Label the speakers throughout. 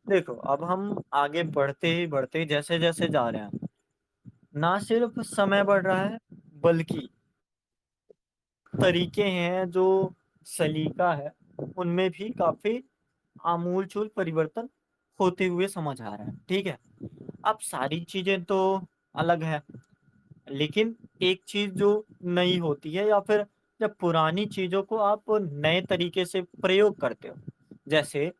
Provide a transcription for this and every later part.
Speaker 1: देखो, अब हम आगे बढ़ते ही बढ़ते जैसे-जैसे जा रहे हैं, ना सिर्फ समय बढ़ रहा है, बल्कि तरीके हैं जो सलीका है, उनमें भी काफ़ी आमूल-चूल परिवर्तन होते हुए समझ आ रहा है, ठीक है? अब सारी चीज़ें तो अलग हैं, लेकिन एक चीज़ जो नई होती है या फिर जब पुरानी चीज़ों को आप नए तरीके से प्रयोग करते हो, जैसे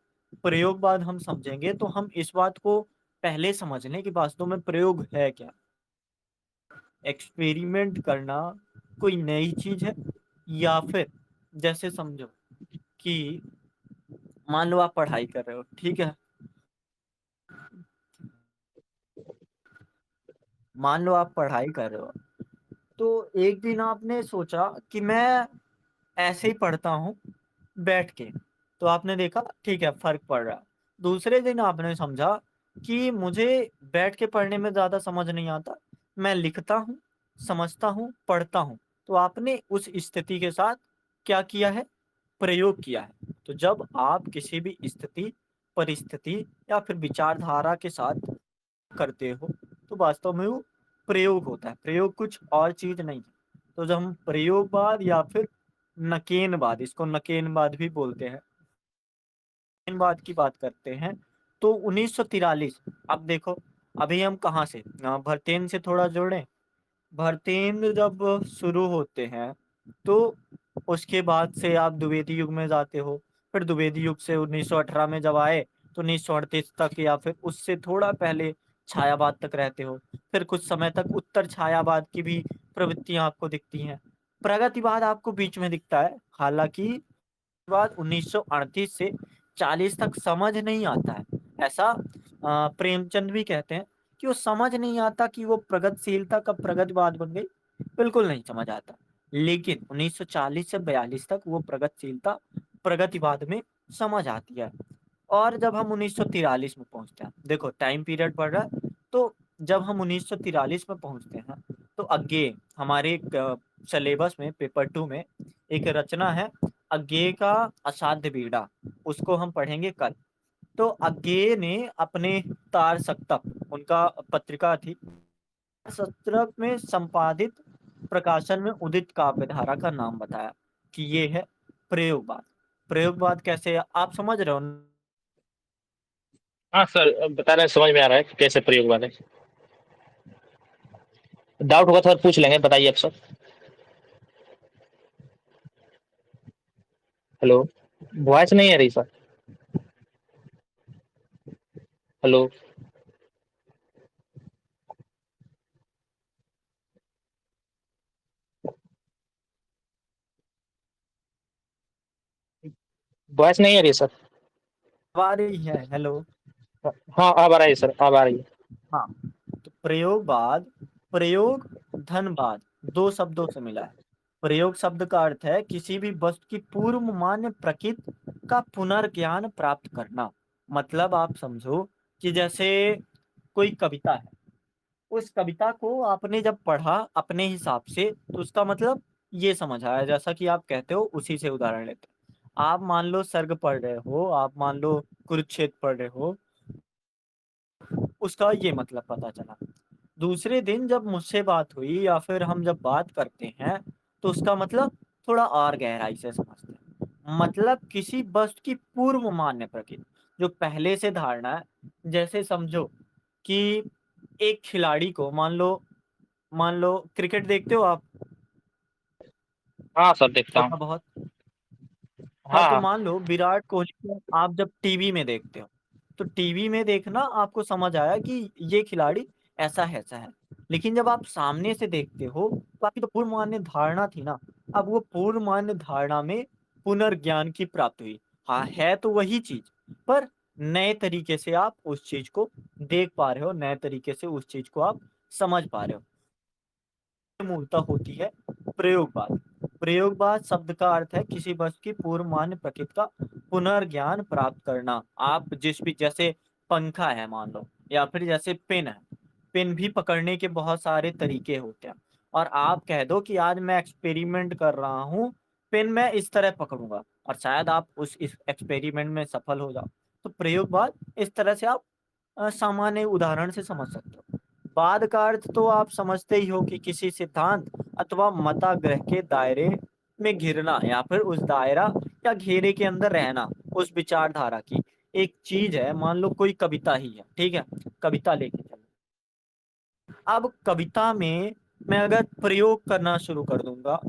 Speaker 1: प्रयोगवाद हम समझेंगे तो हम इस बात को पहले समझ लें कि वास्तव में प्रयोग है क्या? एक्सपेरिमेंट करना कोई नई चीज़ है या फिर जैसे समझो कि मान लो आप पढ़ाई कर रहे हो, ठीक है? मान लो आप पढ़ाई कर रहे हो, तो एक दिन आपने सोचा कि मैं ऐसे ही पढ़ता हूँ बैठ के, तो आपने देखा ठीक है फ़र्क पड़ रहा है। दूसरे दिन आपने समझा कि मुझे बैठ के पढ़ने में ज़्यादा समझ नहीं आता, मैं लिखता हूँ, समझता हूँ, पढ़ता हूँ। तो आपने उस स्थिति के साथ क्या किया है? प्रयोग किया है। तो जब आप किसी भी स्थिति, परिस्थिति या फिर विचारधारा के साथ करते हो, तो वास्तव में वो प्रयोग होता है। प्रयोग कुछ और चीज़ नहीं है। तो जब हम प्रयोगवाद या फिर नकेनवाद, इसको नकेनवाद भी बोलते हैं, नकेनवाद की बात करते हैं, तो 1943 अब देखो, अभी हम कहाँ से भरतेन से थोड़ा जोड़ें। भरतेंद्र जब शुरू होते हैं, तो उसके बाद से आप द्विवेदी युग में जाते हो। फिर द्विवेदी युग से 1918 में जब आए, तो 1938 तक या फिर उससे थोड़ा पहले छायावाद तक रहते हो। फिर कुछ समय तक उत्तर छायावाद की भी प्रवृत्तियाँ आपको दिखती हैं। प्रगतिवाद आपको बीच में दिखता है, हालाँकि बाद 1938 से 40 तक समझ नहीं आता है। ऐसा प्रेमचंद भी कहते हैं कि वो समझ नहीं आता कि वो प्रगतिशीलता कब प्रगतिवाद बन गई, बिल्कुल नहीं समझ आता। लेकिन 1940 से 42 तक वो प्रगतिशीलता प्रगतिवाद में समझ आती है। और जब हम 1943 में पहुँचते हैं, देखो टाइम पीरियड बढ़ रहा है, तो जब हम 1943 में पहुँचते हैं, तो अगेन हमारे सिलेबस में पेपर 2 में एक रचना है, अज्ञेय का असाध्य बीड़ा, उसको हम पढ़ेंगे कल। तो अज्ञेय ने अपने तार सप्तक, उनका पत्रिका थी, सत्रह में संपादित प्रकाशन में उदित काव्य धारा का नाम बताया कि ये है प्रयोगवाद। प्रयोगवाद कैसे आप समझ रहे हो?
Speaker 2: हाँ सर, बता रहे हैं, समझ में आ रहा है कि कैसे प्रयोग वाले। डाउट होगा तो सर पूछ लेंगे, बताइए आप सर। हेलो, वॉइस नहीं आ रही सर। हेलो। वॉइस नहीं आ रही सर।
Speaker 1: आ रही है, हेलो।
Speaker 2: हाँ, अब आ रही है सर, अब आ रही है।
Speaker 1: हाँ, तो प्रयोगवाद, प्रयोग धनवाद, दो शब्दों से मिला है। प्रयोग शब्द का अर्थ है किसी भी वस्तु की पूर्व मान्य प्रकृति का पुनर्ज्ञान प्राप्त करना। मतलब आप समझो कि जैसे कोई कविता है, उस कविता को आपने जब पढ़ा अपने हिसाब से, तो उसका मतलब ये समझ आया, जैसा कि आप कहते हो उसी से उदाहरण लेते हैं। आप मान लो सर्ग पढ़ रहे हो, आप मान लो कुरुक्षेत्र पढ़ रहे हो, उसका ये मतलब पता चला। दूसरे दिन जब मुझसे बात हुई या फिर हम जब बात करते हैं, तो उसका मतलब थोड़ा और गहराई से समझते हैं। मतलब किसी वस्तु की पूर्व मान्य प्रकृति, जो पहले से धारणा है। जैसे समझो कि एक खिलाड़ी को मान लो क्रिकेट देखते हो आप
Speaker 2: हाँ सर, देखता हूँ।
Speaker 1: थोड़ा बहुत। हाँ,
Speaker 2: हाँ
Speaker 1: तो
Speaker 2: हाँ।
Speaker 1: मान लो विराट कोहली को आप जब टीवी में देखते हो, तो टीवी में देखना आपको समझ आया कि ये खिलाड़ी ऐसा है। लेकिन जब आप सामने से देखते हो, तो आपकी तो पूर्व मान्य धारणा थी ना, अब वो पूर्व मान्य धारणा में पुनर्ज्ञान की प्राप्ति हुई। हाँ, है तो वही चीज, पर नए तरीके से आप उस चीज को देख पा रहे हो, नए तरीके से उस चीज को आप समझ पा रहे हो। मूलतः होती है प्रयोगवाद। प्रयोगवाद शब्द का अर्थ है किसी वस्तु की पूर्व मान्य प्रकृति का पुनर्ज्ञान प्राप्त करना। आप जिस भी, जैसे पंखा है मान लो, या फिर जैसे पेन है, पेन भी पकड़ने के बहुत सारे तरीके होते हैं। और आप कह दो कि आज मैं एक्सपेरिमेंट कर रहा हूँ, पेन मैं इस तरह पकड़ूंगा, और शायद आप उस इस एक्सपेरिमेंट में सफल हो जाओ, तो प्रयोगवाद इस तरह से आप सामान्य उदाहरण से समझ सकते हो। बाद का अर्थ तो आप समझते ही हो कि किसी सिद्धांत अथवा मताग्रह के दायरे में घिरना या फिर उस दायरा या घेरे के अंदर रहना, उस विचारधारा की एक चीज है। मान लो कोई कविता ही है, ठीक है, कविता लेके चलो। अब कविता में मैं अगर प्रयोग करना शुरू कर दूंगा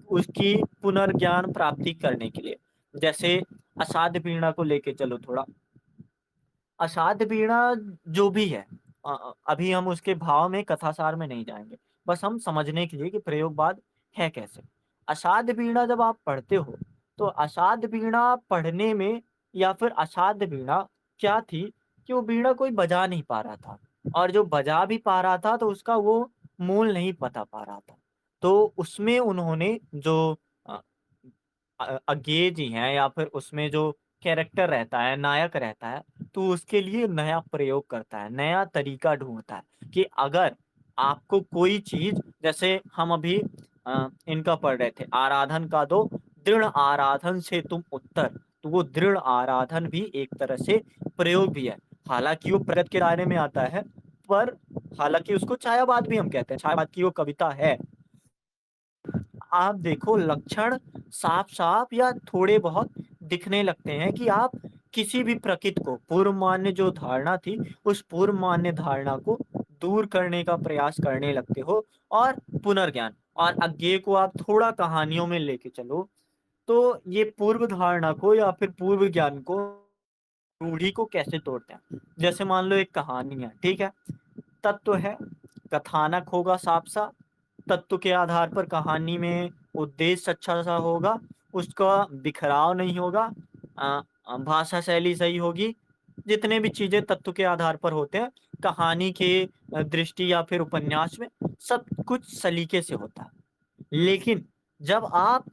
Speaker 1: उसकी पुनर्ज्ञान प्राप्ति करने के लिए, जैसे अषाढ़ पीड़ा को लेके चलो थोड़ा। अषाढ़ पीड़ा जो भी है, अभी हम उसके भाव में कथासार में नहीं जाएंगे, बस हम समझने के लिए कि प्रयोगवाद है कैसे। अषाढ़ पीड़ा जब आप पढ़ते हो तो अषाढ़ पीड़ा पढ़ने में या फिर अषाढ़ पीड़ा क्या थी कि वो बीड़ा कोई बजा नहीं पा रहा था, और जो बजा भी पा रहा था तो उसका वो मूल नहीं बता पा रहा था। तो उसमें उन्होंने जो अज्ञेय जी हैं या फिर उसमें जो कैरेक्टर रहता है, नायक रहता है, तो उसके लिए नया प्रयोग करता है, नया तरीका ढूंढता है कि अगर आपको कोई चीज, जैसे हम अभी इनका पढ़ रहे थे, आराधन का दो दृढ़ आराधन से तुम उत्तर, तो वो दृढ़ आराधन भी एक तरह से प्रयोग भी है। हालांकि वो प्रगत के दायरे में आता है, पर हालांकि उसको छायावाद भी हम कहते हैं, छायावाद की वो कविता है। आप देखो लक्षण साफ साफ या थोड़े बहुत दिखने लगते हैं कि आप किसी भी प्रकृति को, पूर्व मान्य जो धारणा थी उस पूर्व मान्य धारणा को दूर करने का प्रयास करने लगते हो, और पुनर्ज्ञान और अज्ञेय को आप थोड़ा कहानियों में लेके चलो, तो ये पूर्व धारणा को या फिर पूर्व ज्ञान को, रूढ़ी को कैसे तोड़ते हैं। जैसे मान लो एक कहानी है, ठीक है, तत्व है, कथानक होगा साफ सा, तत्व के आधार पर कहानी में उद्देश्य अच्छा सा होगा, उसका बिखराव नहीं होगा, भाषा शैली सही होगी, जितने भी चीजें तत्व के आधार पर होते हैं कहानी के दृष्टि या फिर उपन्यास में, सब कुछ सलीके से होता है। लेकिन जब आप,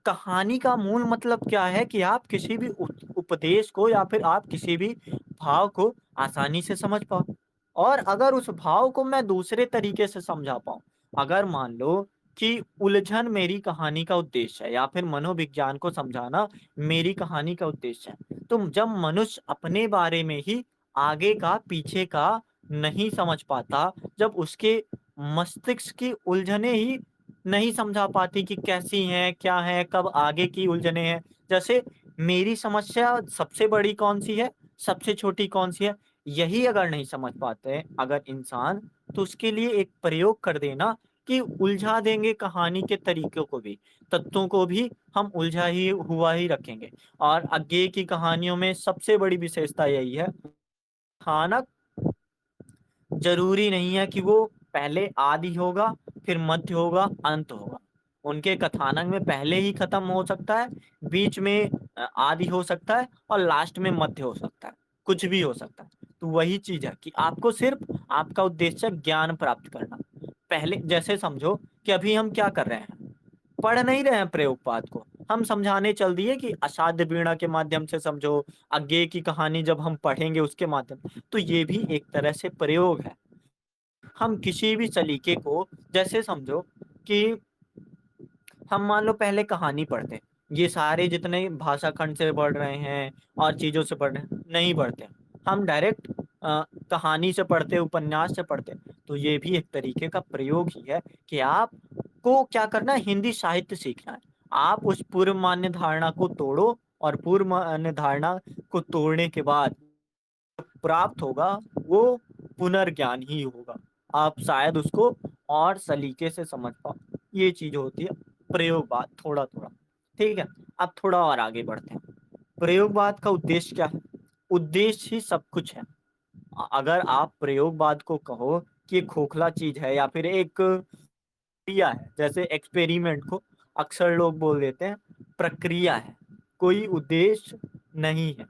Speaker 1: कहानी का मूल मतलब क्या है कि आप किसी भी उपदेश को या फिर आप किसी भी भाव को आसानी से समझ पाओ, और अगर उस भाव को मैं दूसरे तरीके से समझा पाऊं, अगर मान लो कि उलझन मेरी कहानी का उद्देश्य है या फिर मनोविज्ञान को समझाना मेरी कहानी का उद्देश्य है, तो जब मनुष्य अपने बारे में ही आगे का पीछे का नहीं समझ पाता, जब उसके मस्तिष्क की उलझने ही नहीं समझा पाती कि कैसी हैं, क्या है, कब आगे की उलझने हैं, जैसे मेरी समस्या सबसे बड़ी कौन सी है, सबसे छोटी कौन सी है, यही अगर नहीं समझ पाते अगर इंसान, तो उसके लिए एक प्रयोग कर देना कि उलझा देंगे कहानी के तरीकों को भी, तत्वों को भी हम उलझा ही हुआ ही रखेंगे। और आगे की कहानियों में सबसे बड़ी विशेषता यही है, कथानक जरूरी नहीं है कि वो पहले आदि होगा, फिर मध्य होगा, अंत होगा। उनके कथानक में पहले ही खत्म हो सकता है, बीच में आदि हो सकता है, और लास्ट में मध्य हो सकता है, कुछ भी हो सकता है। तो वही चीज है कि आपको सिर्फ, आपका उद्देश्य है ज्ञान प्राप्त करना। पहले जैसे समझो कि अभी हम क्या कर रहे हैं, पढ़ नहीं रहे हैं प्रयोगपात को, हम समझाने चल दिए कि अषाढ़ वीणा के माध्यम से समझो, अज्ञेय की कहानी जब हम पढ़ेंगे उसके माध्यम, तो ये भी एक तरह से प्रयोग है। हम किसी भी सलीके को, जैसे समझो कि हम मान लो पहले कहानी पढ़ते हैं, ये सारे जितने भाषा खंड से पढ़ रहे हैं और चीजों से पढ़ रहे हैं, नहीं पढ़ते, हम डायरेक्ट कहानी से पढ़ते, उपन्यास से पढ़ते, तो ये भी एक तरीके का प्रयोग ही है कि आपको क्या करना है, हिंदी साहित्य सीखना है। आप उस पूर्व मान्य धारणा को तोड़ो, और पूर्व मान्य धारणा को तोड़ने के बाद प्राप्त होगा वो पुनर्ज्ञान ही होगा। आप शायद उसको और सलीके से समझ पाओ, ये चीज होती है प्रयोगवाद, थोड़ा थोड़ा। ठीक है, अब थोड़ा और आगे बढ़ते हैं। प्रयोगवाद का उद्देश्य क्या है? उद्देश्य ही सब कुछ है। अगर आप प्रयोगवाद को कहो कि एक खोखला चीज है या फिर एक क्रिया है, जैसे एक्सपेरिमेंट को अक्सर लोग बोल देते हैं प्रक्रिया है, कोई उद्देश्य नहीं है,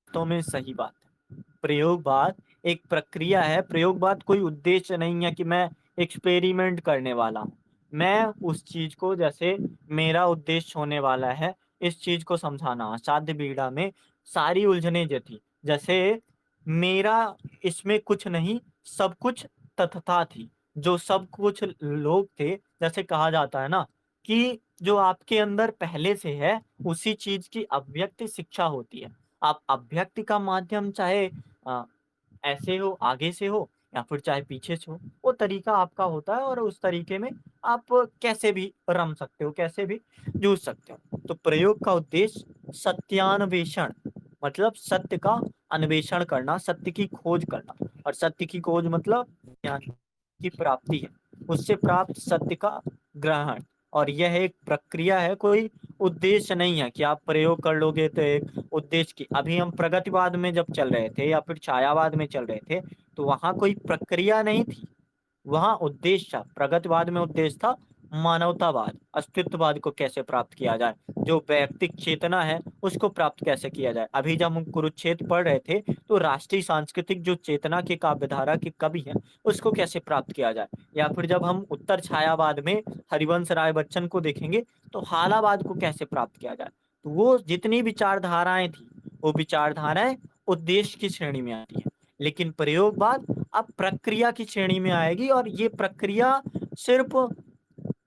Speaker 1: तो में सही बात है। प्रयोगवाद एक प्रक्रिया है, प्रयोगवाद कोई उद्देश्य नहीं है कि मैं एक्सपेरिमेंट करने वाला हूँ। मैं उस चीज को, जैसे मेरा उद्देश्य होने वाला है इस चीज को समझाना, असाध्य बीड़ा में सारी उलझने जो थी, जैसे मेरा इसमें कुछ नहीं, सब कुछ तथता थी, जो सब कुछ लोग थे, जैसे कहा जाता है ना कि जो आपके अंदर पहले से है उसी चीज की अव्यक्त शिक्षा होती है। आप अभ्यक्ति का माध्यम चाहे ऐसे हो, आगे से हो या फिर चाहे पीछे से हो, वो तरीका आपका होता है और उस तरीके में आप कैसे भी रम सकते हो, कैसे भी जूझ सकते हो। तो प्रयोग का उद्देश्य सत्यान्वेषण मतलब सत्य का अन्वेषण करना, सत्य की खोज करना, और सत्य की खोज मतलब ज्ञान की प्राप्ति है, उससे प्राप्त सत्य का ग्रहण। और यह एक प्रक्रिया है, कोई उद्देश्य नहीं है कि आप प्रयोग कर लोगे तो एक उद्देश्य की। अभी हम प्रगतिवाद में जब चल रहे थे या फिर छायावाद में चल रहे थे, तो वहां कोई प्रक्रिया नहीं थी, वहां उद्देश्य था। प्रगतिवाद में उद्देश्य था मानवतावाद, अस्तित्ववाद को कैसे प्राप्त किया जाए, जो वैयक्तिक चेतना है उसको प्राप्त कैसे किया जाए। अभी जब हम कुरुक्षेत्र पढ़ रहे थे, तो राष्ट्रीय सांस्कृतिक जो चेतना के काव्यधारा की कवि है, उसको कैसे प्राप्त किया जाए। या फिर जब हम उत्तर छायावाद में हरिवंश राय बच्चन को देखेंगे, तो हालावाद को कैसे प्राप्त किया जाए। तो वो जितनी विचारधाराएं थी, वो विचारधाराएं उद्देश्य की श्रेणी में आती है, लेकिन प्रयोगवाद अब प्रक्रिया की श्रेणी में आएगी। और ये प्रक्रिया सिर्फ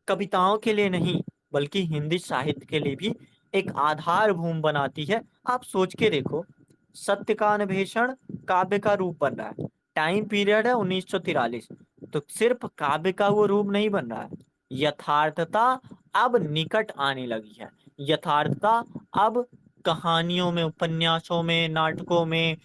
Speaker 1: कविताओं के लिए नहीं, बल्कि हिंदी साहित्य के लिए भी एक आधार भूमि बनाती है। आप सोच के देखो, सत्य का अन्वेषण काव्य का रूप बन रहा है, टाइम पीरियड है 1943, तो सिर्फ काव्य का वो रूप नहीं बन रहा है, यथार्थता अब निकट आने लगी है। यथार्थता अब कहानियों में, उपन्यासों में, नाटकों में,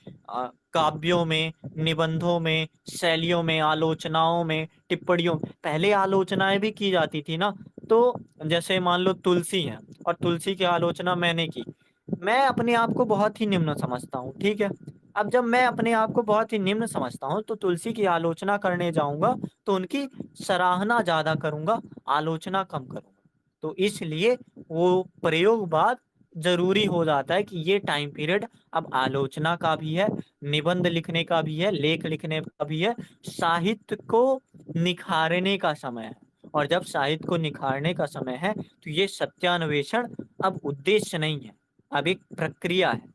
Speaker 1: काव्यों में, निबंधों में, शैलियों में, आलोचनाओं में, टिप्पणियों में। पहले आलोचनाएं भी की जाती थी ना, तो जैसे मान लो तुलसी है, और तुलसी की आलोचना मैंने की, मैं अपने आप को बहुत ही निम्न समझता हूँ, ठीक है। अब जब मैं अपने आप को बहुत ही निम्न समझता हूँ, तो तुलसी की आलोचना करने जाऊंगा तो उनकी सराहना ज्यादा करूंगा, आलोचना कम करूंगा। तो इसलिए वो प्रयोगवाद जरूरी हो जाता है कि ये टाइम पीरियड अब आलोचना का भी है, निबंध लिखने का भी है, लेख लिखने का भी है, साहित्य को निखारने का समय है। और जब साहित्य को निखारने का समय है, तो ये सत्यान्वेषण अब उद्देश्य नहीं है, अब एक प्रक्रिया है।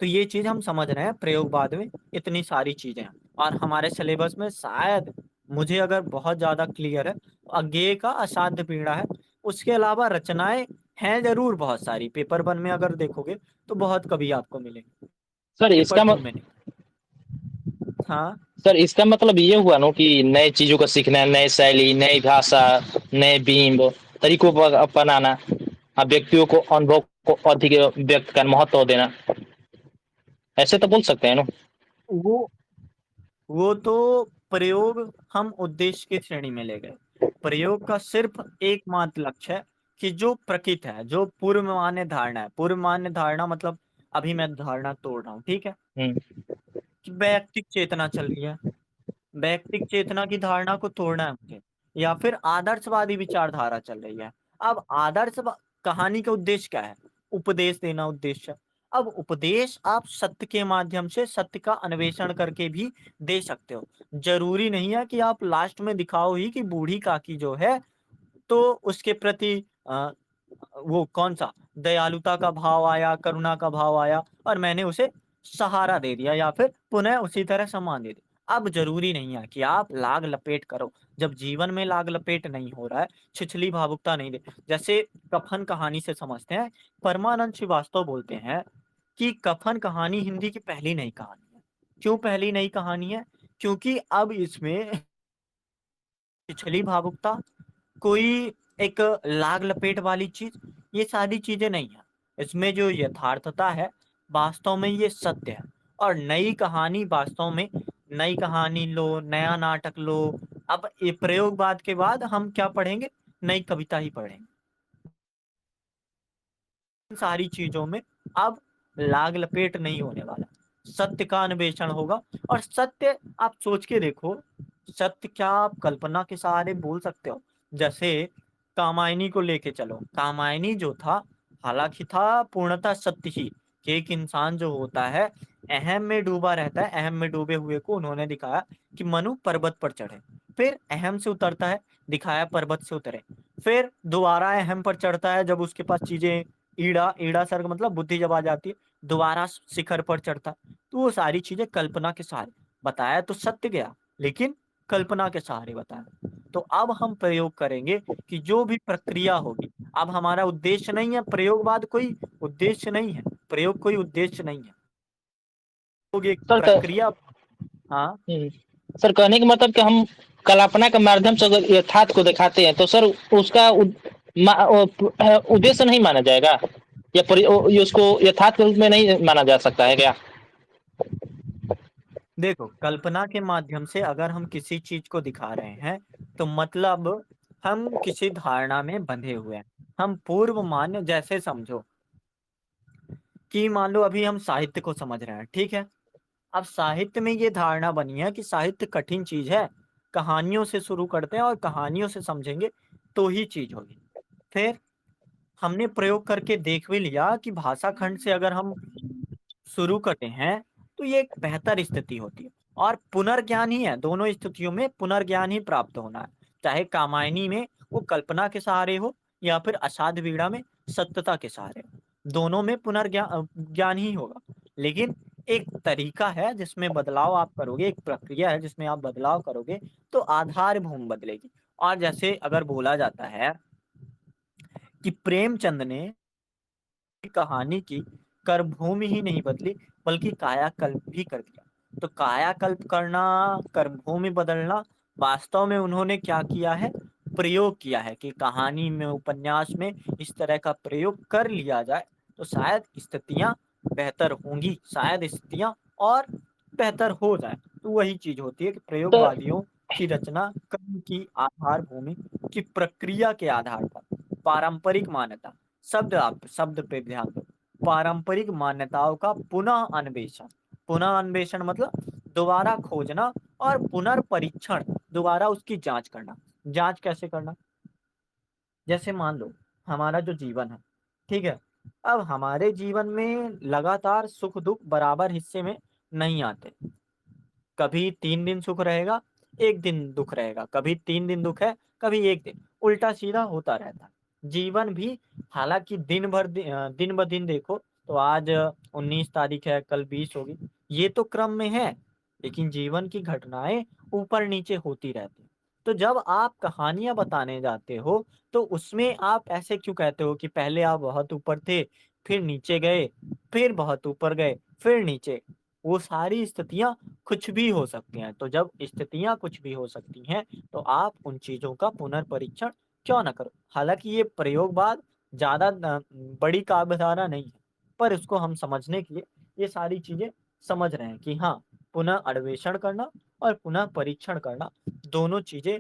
Speaker 1: तो ये चीज हम समझ रहे हैं, प्रयोगवाद में इतनी सारी चीजें हैं। और हमारे सिलेबस में शायद, मुझे अगर बहुत ज्यादा क्लियर है, तो अज्ञेय का असाध्य पीड़ा है। उसके अलावा रचनाएं हैं जरूर बहुत सारी, पेपर वन में अगर देखोगे तो बहुत कभी आपको मिलेंगे,
Speaker 2: सर
Speaker 1: पेपर
Speaker 2: इसका
Speaker 1: टू
Speaker 2: मत,
Speaker 1: में नहीं। हाँ,
Speaker 2: सर इसका मतलब ये हुआ ना कि नए चीजों को सीखना, नए शैली, नई भाषा, नए बिंब तरीकों पर अपनाना, व्यक्तियों को अनुभव को अधिक व्यक्त कर महत्व देना, ऐसे तो बोल सकते हैं ना।
Speaker 1: वो वो तो प्रयोग हम उद्देश्य की श्रेणी में ले गए। प्रयोग का सिर्फ एकमात्र लक्ष्य है कि जो प्रकृत है, जो पूर्व मान्य धारणा है, पूर्व मान्य धारणा मतलब अभी मैं धारणा तोड़ रहा हूँ, ठीक है,
Speaker 2: हम्म।
Speaker 1: कि वैयक्तिक चेतना चल रही है, वैयक्तिक चेतना की धारणा को तोड़ना है मुझे, या फिर आदर्शवादी विचारधारा चल रही है। अब कहानी का उद्देश्य क्या है, उपदेश देना उद्देश्य है। अब उपदेश आप सत्य के माध्यम से, सत्य का अन्वेषण करके भी दे सकते हो। जरूरी नहीं है कि आप लास्ट में दिखाओ ही कि बूढ़ी काकी जो है, तो उसके प्रति वो कौन सा दयालुता का भाव आया, करुणा का भाव आया, और मैंने उसे सहारा दे दिया या फिर पुनः उसी तरह सम्मान दे दिया। अब जरूरी नहीं है कि आप लाग लपेट करो, जब जीवन में लाग लपेट नहीं हो रहा है, छिछली भावुकता नहीं दे। जैसे कफन कहानी से समझते हैं, परमानंद श्रीवास्तव बोलते हैं कि कफन कहानी हिंदी की पहली नई कहानी है। क्यों पहली नई कहानी है? क्योंकि अब इसमें छिछली भावुकता, कोई एक लाग लपेट वाली चीज, ये सारी चीजें नहीं है। इसमें जो यथार्थता है, वास्तव में ये सत्य है। और नई कहानी, वास्तव में नई कहानी लो, नया नाटक लो। अब ये प्रयोगवाद के बाद हम क्या पढ़ेंगे? नई कविता ही पढ़ेंगे। इन सारी चीजों में अब लाग लपेट नहीं होने वाला, सत्य का अन्वेषण होगा। और सत्य आप सोच के देखो, सत्य क्या आप कल्पना के सहारे बोल सकते हो? जैसे कामायनी को लेके चलो, कामायनी जो था, हालांकि था पूर्णतः सत्य ही, कि एक इंसान जो होता है अहम में डूबा रहता है, अहम में डूबे हुए को उन्होंने दिखाया कि मनु पर्वत पर चढ़े, फिर अहम से उतरता है, दिखाया पर्वत से उतरे, फिर दोबारा अहम पर चढ़ता है, जब उसके पास चीजें, ईड़ा, ईड़ा सर्ग मतलब बुद्धि जब आ जाती है, दोबारा शिखर पर चढ़ता। तो वो सारी चीजें कल्पना के सहारे, बताया तो सत्य गया, लेकिन कल्पना के सहारे बताया। तो अब हम प्रयोग करेंगे कि जो भी प्रक्रिया होगी, अब हमारा उद्देश्य नहीं है, प्रयोगवाद कोई उद्देश्य नहीं है, प्रयोग कोई उद्देश्य नहीं है। लोग एक
Speaker 2: सर
Speaker 1: प्रक्रिया। हाँ,
Speaker 2: सर कहने का मतलब कि हम कल्पना के माध्यम से अगर यथार्थ को दिखाते हैं तो सर उसका उद्देश्य नहीं माना जाएगा, या ये उसको यथार्थ के रूप में नहीं माना जा सकता है क्या?
Speaker 1: देखो, कल्पना के माध्यम से अगर हम किसी चीज को दिखा रहे हैं तो मतलब हम किसी धारणा में बंधे हुए हैं। हम पूर्व मान्य, जैसे समझो कि मान लो अभी हम साहित्य को समझ रहे हैं, ठीक है। अब साहित्य में ये धारणा बनी है कि साहित्य कठिन चीज है, कहानियों से शुरू करते हैं और कहानियों से समझेंगे तो ही चीज होगी। फिर हमने प्रयोग करके देख भी लिया कि भाषा खंड से अगर हम शुरू करते हैं तो ये एक बेहतर स्थिति होती है। और पुनर्ज्ञान ही है, दोनों स्थितियों में पुनर्ज्ञान ही प्राप्त होना है। चाहे कामायनी में वो कल्पना के सहारे हो या फिर अषाढ़ वीणा में सत्यता के सहारे हो, दोनों में पुनर्ज्ञान ज्ञान ही होगा। लेकिन एक तरीका है जिसमें बदलाव आप करोगे, एक प्रक्रिया है जिसमें आप बदलाव करोगे तो आधार भूमि बदलेगी। और जैसे अगर बोला जाता है कि प्रेमचंद ने कहानी की कर्मभूमि ही नहीं बदली बल्कि कायाकल्प भी कर दिया। तो कायाकल्प करना, कर्मभूमि बदलना, वास्तव में उन्होंने क्या किया है, प्रयोग किया है कि कहानी में, उपन्यास में इस तरह का प्रयोग कर लिया जाए तो शायद स्थितियां बेहतर होंगी, शायद स्थितियां और बेहतर हो जाए। तो वही चीज होती है कि
Speaker 2: तो
Speaker 1: प्रयोगवादियों की रचना कर्म की आधार भूमि की प्रक्रिया के आधार पर पारंपरिक मान्यता, शब्द, आप शब्द पे ध्यान दो, पारंपरिक मान्यताओं का पुनः अन्वेषण। पुनः अन्वेषण मतलब दोबारा खोजना, और पुनर्परीक्षण, दोबारा उसकी जांच करना। जांच कैसे करना? जैसे मान लो हमारा जो जीवन है, ठीक है। अब हमारे जीवन में लगातार सुख दुख बराबर हिस्से में नहीं आते। कभी 3 दिन सुख रहेगा, एक दिन दुख रहेगा, कभी 3 दिन दुख है, कभी एक दिन, उल्टा सीधा होता रहता है जीवन भी। हालांकि दिन ब दिन देखो तो आज 19 तारीख है, कल 20 होगी, ये तो क्रम में है। लेकिन जीवन की घटनाएं ऊपर नीचे होती रहती हैं। तो जब आप कहानियां बताने जाते हो तो उसमें आप ऐसे क्यों कहते हो कि पहले आप बहुत ऊपर थे, फिर नीचे गए, फिर बहुत ऊपर गए, फिर नीचे? वो सारी स्थितियां कुछ भी हो सकती हैं। तो जब स्थितियां कुछ भी हो सकती हैं तो आप उन चीजों का पुनर्परीक्षण क्यों ना करो? हालांकि ये प्रयोगवाद ज्यादा बड़ी काव्यधारा नहीं है, पर इसको हम समझने के लिए ये सारी चीजें समझ रहे हैं कि हाँ, पुनः अन्वेषण करना और पुनः परीक्षण करना, दोनों चीजें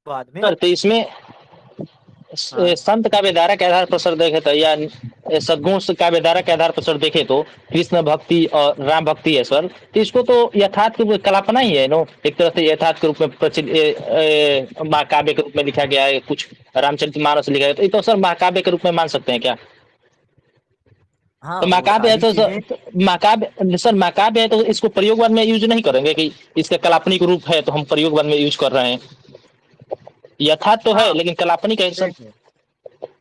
Speaker 1: बाद में।
Speaker 2: सर तो इसमें
Speaker 1: हाँ,
Speaker 2: संत काव्यधारा के आधार पर सर देखे तो, या सद्गुण काव्यधारा के आधार पर सर देखे तो कृष्ण भक्ति और राम भक्ति है सर, तो इसको तो यथार्थ के कल्पना ही है नो, एक तरह से यथार्थ के रूप में प्रचलित महाकाव्य के रूप में लिखा गया है, कुछ रामचरितमानस लिखा गया, तो ये तो सर महाकाव्य के रूप में मान सकते हैं क्या?
Speaker 1: हाँ,
Speaker 2: तो
Speaker 1: वो
Speaker 2: महाकाव्य है
Speaker 1: सारी
Speaker 2: तो
Speaker 1: चीजें।
Speaker 2: महाकाव्य सर, महाकाव्य है तो इसको प्रयोगवाद में यूज नहीं करेंगे कि इसका काल्पनिक रूप है तो हम प्रयोगवाद में यूज कर रहे हैं? यथार्थ तो है
Speaker 1: हाँ,
Speaker 2: लेकिन काल्पनिक है सर।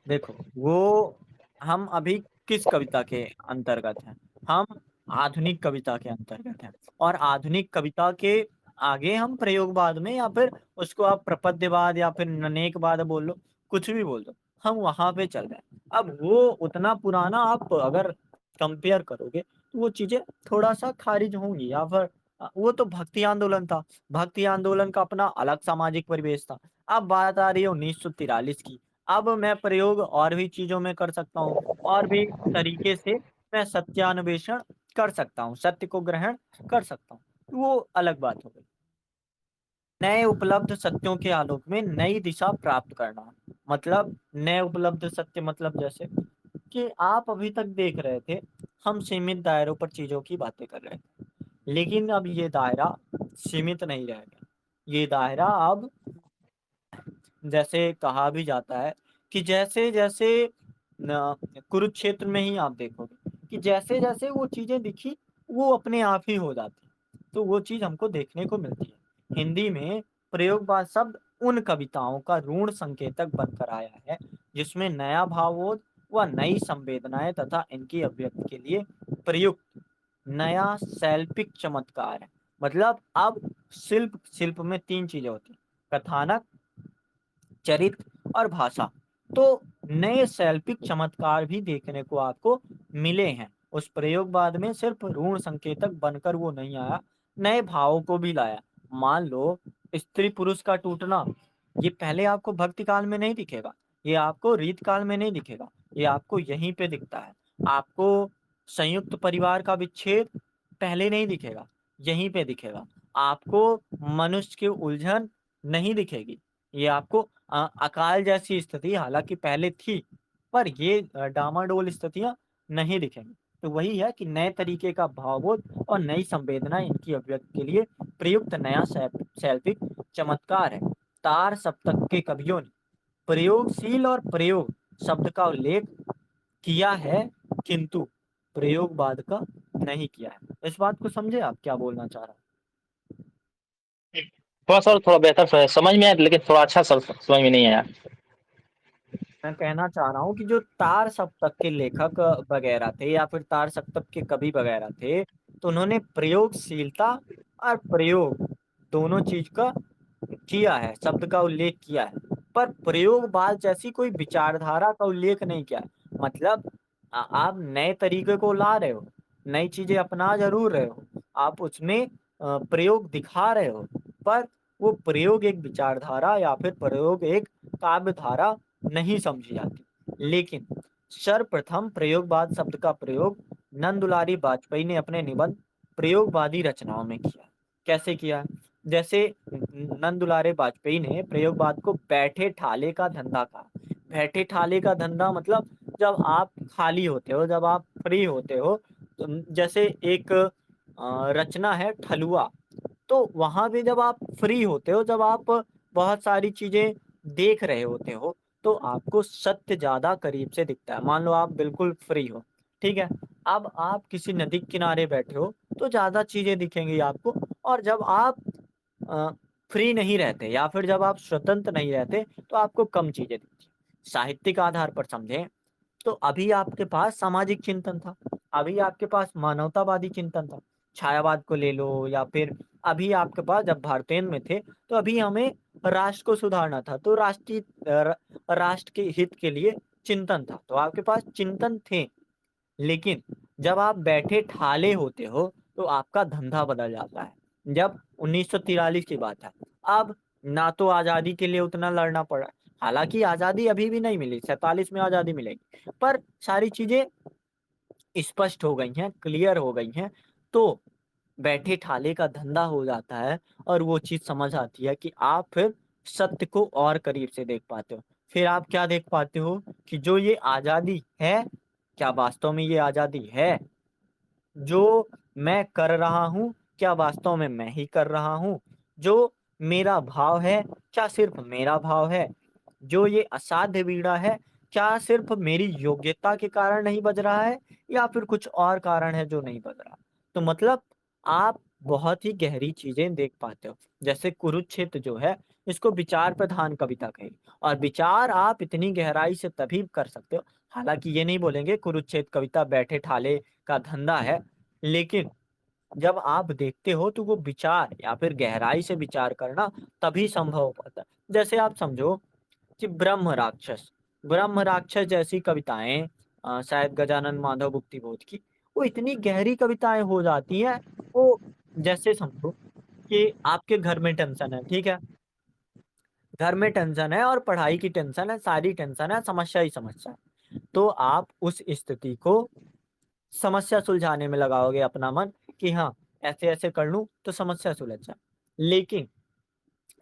Speaker 1: देखो देखो वो हम अभी किस कविता के अंतर्गत हैं? हम आधुनिक कविता के अंतर्गत हैं। और आधुनिक कविता के आगे हम प्रयोगवाद में, या फिर उसको आप प्रपद्यवाद या फिर ननेकवाद बोल लो, कुछ भी बोल दो, हम वहां पे चल रहे हैं। अब वो उतना पुराना आप अगर कंपेयर करोगे तो वो चीजें थोड़ा सा खारिज होंगी, या फिर वो तो भक्ति आंदोलन था। भक्ति आंदोलन का अपना अलग सामाजिक परिवेश था। अब बात आ रही है 1943 की। अब मैं प्रयोग और भी चीजों में कर सकता हूँ, और भी तरीके से मैं सत्यान्वेषण कर सकता हूँ, सत्य को ग्रहण कर सकता हूँ। वो अलग बात हो गई। नए उपलब्ध सत्यों के आलोक में नई दिशा प्राप्त करना, मतलब नए उपलब्ध सत्य, मतलब जैसे कि आप अभी तक देख रहे थे, हम सीमित दायरों पर चीजों की बातें कर रहे थे, लेकिन अब ये दायरा सीमित नहीं रहेगा। ये दायरा अब, जैसे कहा भी जाता है कि जैसे जैसे कुरुक्षेत्र में ही आप देखोगे कि जैसे जैसे वो चीजें दिखी, वो अपने आप ही हो जाती। तो वो चीज हमको देखने को मिलती है। हिंदी में प्रयोगवाद शब्द उन कविताओं का ऋण संकेतक बनकर आया है जिसमें नया भावोध व नई संवेदनाएं तथा इनकी अभिव्यक्ति के लिए प्रयुक्त नया शैल्पिक चमत्कार है। मतलब अब शिल्प में 3 चीजें होती हैं: कथानक, चरित्र और भाषा। तो नए शैल्पिक चमत्कार भी देखने को आपको मिले हैं। उस प्रयोगवाद में सिर्फ ऋण संकेतक बनकर वो नहीं आया, नए भावों को भी लाया। मान लो स्त्री पुरुष का टूटना, ये पहले आपको भक्ति काल में नहीं दिखेगा, ये आपको रीत काल में नहीं दिखेगा, ये आपको यहीं पे दिखता है। आपको संयुक्त परिवार का विच्छेद पहले नहीं दिखेगा, यहीं पे दिखेगा। आपको मनुष्य की उलझन नहीं दिखेगी, ये आपको अकाल जैसी स्थिति हालांकि पहले थी, पर ये डामाडोल स्थितियां नहीं दिखेंगी। तो वही है कि नए तरीके का भावबोध और नई संवेदना इनकी अभिव्यक्ति के लिए प्रयुक्त नया शैल्पिक चमत्कार है। तार सप्तक के कवियों ने प्रयोगशील और प्रयोग शब्द का उल्लेख किया है, किंतु प्रयोगवाद का नहीं किया है। इस बात को समझे आप क्या बोलना चाह रहा
Speaker 2: थोड़ा-सा और थोड़ा बेहतर समझ में आया लेकिन थोड़ा अच्छा समझ में नहीं आया।
Speaker 1: मैं कहना चाह रहा हूँ कि जो तार सप्तक के लेखक वगैरह थे या फिर तार सप्तक के कवि वगैरह थे, तो उन्होंने प्रयोगशीलता और प्रयोग दोनों चीज का किया है, शब्द का उल्लेख किया है, पर प्रयोगवाद जैसी कोई विचारधारा का उल्लेख नहीं किया है। मतलब आप नए तरीके को ला रहे हो, नई चीजें अपना जरूर रहे हो, आप उसमें प्रयोग दिखा रहे हो, पर वो प्रयोग एक विचारधारा या फिर प्रयोग एक काव्य धारा नहीं समझी जाती। लेकिन सर्वप्रथम प्रयोगवाद शब्द का प्रयोग नंदुलारी वाजपेयी ने अपने निबंध प्रयोगवादी रचनाओं में किया। कैसे किया? जैसे नंदुलारे वाजपेयी ने प्रयोगवाद को बैठे ठाले का धंधा कहा। बैठे ठाले का धंधा मतलब जब आप खाली होते हो, जब आप फ्री होते हो, तो जैसे एक रचना है ठलुआ, तो वहां भी जब आप फ्री होते हो, जब आप बहुत सारी चीजें देख रहे होते हो, तो आपको सत्य ज्यादा करीब से दिखता है। मान लो आप बिल्कुल फ्री हो, ठीक है, अब आप किसी नदी के किनारे बैठे हो तो ज्यादा चीजें दिखेंगी आपको, और जब आप फ्री नहीं रहते या फिर जब आप स्वतंत्र नहीं रहते तो आपको कम चीजें दिखती। साहित्यिक आधार पर समझें तो अभी आपके पास सामाजिक चिंतन था, अभी आपके पास मानवतावादी चिंतन था। छायावाद को ले लो, या फिर अभी आपके पास जब भारतेंद्र में थे तो अभी हमें राष्ट्र को सुधारना था, तो राष्ट्र के हित के लिए चिंतन था, तो आपके पास चिंतन थे। लेकिन जब आप बैठे ठाले होते हो तो आपका धंधा बदल जाता है। जब 1943 की बात है, अब ना तो आजादी के लिए उतना लड़ना पड़ा, हालांकि आजादी अभी भी नहीं मिली, 47 में आजादी मिलेगी, पर सारी चीजें स्पष्ट हो गई हैं, क्लियर हो गई हैं, तो बैठे ठाले का धंधा हो जाता है, और वो चीज समझ आती है कि आप फिर सत्य को और करीब से देख पाते हो। फिर आप क्या देख पाते हो कि जो ये आजादी है, क्या वास्तव में ये आजादी है? जो मैं कर रहा हूँ, क्या वास्तव में मैं ही कर रहा हूँ? जो मेरा भाव है, क्या सिर्फ मेरा भाव है? जो ये असाध्य बीड़ा है, क्या सिर्फ मेरी योग्यता के कारण नहीं बज रहा है, या फिर कुछ और कारण है जो नहीं बज रहा? तो मतलब आप बहुत ही गहरी चीजें देख पाते हो। जैसे कुरुक्षेत्र जो है, इसको विचार प्रधान कविता कही, और विचार आप इतनी गहराई से तभी कर सकते हो, हालांकि ये नहीं बोलेंगे कुरुक्षेत्र कविता बैठे ठाले का धंधा है, लेकिन जब आप देखते हो तो वो विचार या फिर गहराई से विचार करना तभी संभव हो पाता है। जैसे आप समझो कि ब्रह्म राक्षस जैसी कविताएं, शायद गजानन माधव बुक्तिबोध की, वो इतनी गहरी कविताएं हो जाती हैं। वो जैसे समझो कि आपके घर में टेंशन है, ठीक है, घर में टेंशन है और पढ़ाई की टेंशन है, सारी टेंशन है, समस्या ही समस्या है, तो आप उस स्थिति को समस्या सुलझाने में लगाओगे अपना मन, कि हाँ ऐसे ऐसे कर लूं तो समस्या सुलझ जाए। लेकिन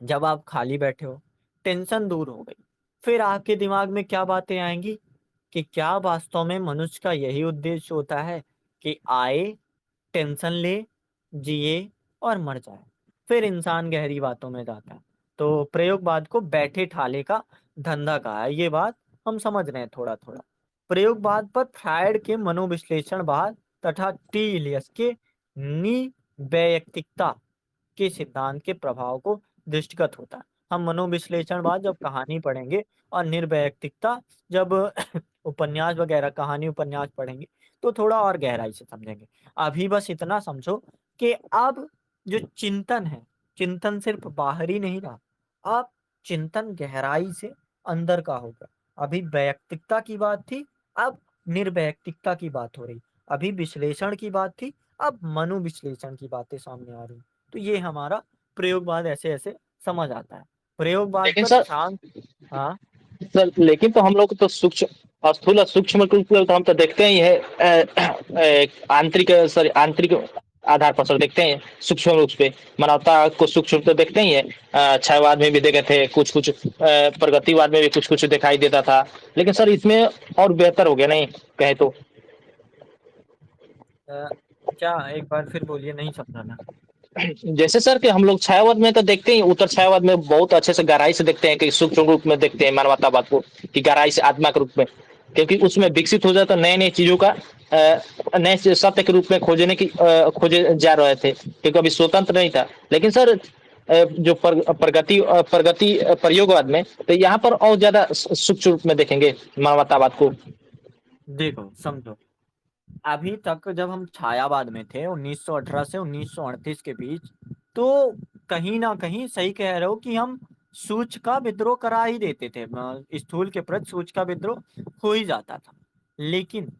Speaker 1: जब आप खाली बैठे हो, टेंशन दूर हो गई, फिर आपके दिमाग में क्या बातें आएंगी कि क्या वास्तव में मनुष्य का यही उद्देश्य होता है कि आए, टेंशन ले, जिए और मर जाए? फिर इंसान गहरी बातों में जाता है। तो प्रयोगवाद को बैठे ठाले का धंधा कहा है, ये बात हम समझ रहे हैं थोड़ा थोड़ा। प्रयोगवाद पर फ्रायड के मनोविश्लेषणवाद तथा टी इलियस के नी वैयक्तिकता के सिद्धांत के प्रभाव को दृष्टिगत होता है। हम मनोविश्लेषणवाद जब कहानी पढ़ेंगे, और निर्वैयक्तिकता जब उपन्यास वगैरह कहानी उपन्यास पढ़ेंगे, तो थोड़ा और गहराई से समझेंगे। अभी बस इतना समझो कि अब जो चिंतन है, चिंतन सिर्फ बाहरी नहीं रहा, अब चिंतन गहराई से अंदर का होगा। अभी वैयक्तिकता की बात थी, अब निर्वैयक्तिकता की बात हो रही। अभी विश्लेषण की बात थी, अब मनोविश्लेषण की बातें सामने आ रही। तो ये हमारा प्रयोगवाद ऐसे-ऐसे समझ आता है। प्रयोगवाद
Speaker 2: लेकिन
Speaker 1: पर
Speaker 2: सर
Speaker 1: शांत। हाँ,
Speaker 2: सर लेकिन तो हम लोग तो सूक्ष्म स्थूल और सूक्ष्म रूप से तो हम तो देखते ही है आंतरिक सॉरी आंतरिक आधार पर सर देखते हैं सूक्ष्म रूप पे मानवता को सूक्ष्म रूप तो देखते ही है। क्षयवाद में भी देखे थे कुछ कुछ प्रगतिवाद में भी कुछ कुछ दिखाई देता था। लेकिन सर इसमें और बेहतर हो गया नहीं कहे तो।
Speaker 1: अ, क्या एक बार फिर बोलिए, नहीं समझा मैं।
Speaker 2: जैसे सर कि हम लोग छायावाद में तो देखते हैं उत्तर छायावाद में बहुत अच्छे से गहराई से देखते हैं कि सूक्ष्म रूप में देखते हैं मानवतावाद को कि गहराई से आत्मा के रूप में क्योंकि उसमें विकसित हो जाता नए नए चीजों का नए सत्य के रूप में खोजने की खोजे जा रहे थे क्योंकि अभी स्वतंत्र नहीं था। लेकिन सर जो प्रगति प्रयोगवाद में तो यहाँ पर और ज्यादा सूक्ष्म रूप में देखेंगे मानवतावाद को।
Speaker 1: देखो समझो, अभी तक जब हम छायावाद में थे 1918 से 1938 के बीच, तो कहीं ना कहीं सही कह रहे हो कि हम सूच का विद्रोह करा ही देते थे। स्थूल के प्रति सूच का विद्रोह हो ही जाता था। लेकिन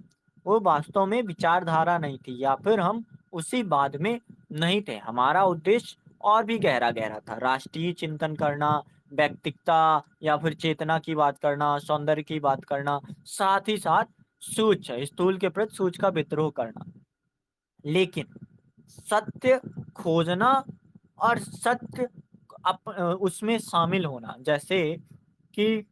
Speaker 1: वो वास्तव में विचारधारा नहीं थी, या फिर हम उसी बाद में नहीं थे। हमारा उद्देश्य और भी गहरा गहरा था, राष्ट्रीय चिंतन करना, व्यक्तिकता या फिर चेतना की बात करना, सौंदर्य की बात करना, साथ ही साथ सूच स्थूल के प्रति सूच का विद्रोह करना। लेकिन सत्य खोजना और सत्य उसमें शामिल होना, जैसे कि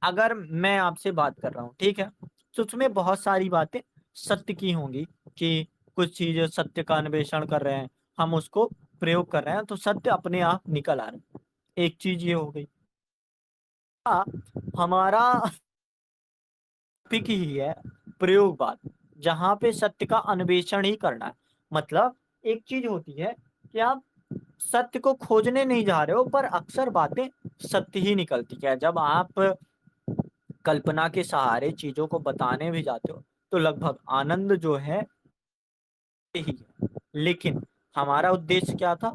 Speaker 1: अगर मैं आपसे बात कर रहा हूँ, ठीक है, तो उसमें बहुत सारी बातें सत्य की होंगी कि कुछ चीजें सत्य का अन्वेषण कर रहे हैं, हम उसको प्रयोग कर रहे हैं, तो सत्य अपने आप निकल आ रहा है। एक चीज ये हो गई। हाँ, हमारा टॉपिक ही है प्रयोगवाद, जहाँ पे सत्य का अन्वेषण ही करना है। मतलब एक चीज होती है कि आप सत्य को खोजने नहीं जा रहे हो, पर अक्सर बातें सत्य ही निकलती है। जब आप कल्पना के सहारे चीजों को बताने भी जाते हो, तो लगभग आनंद जो है यही है। लेकिन हमारा उद्देश्य क्या था?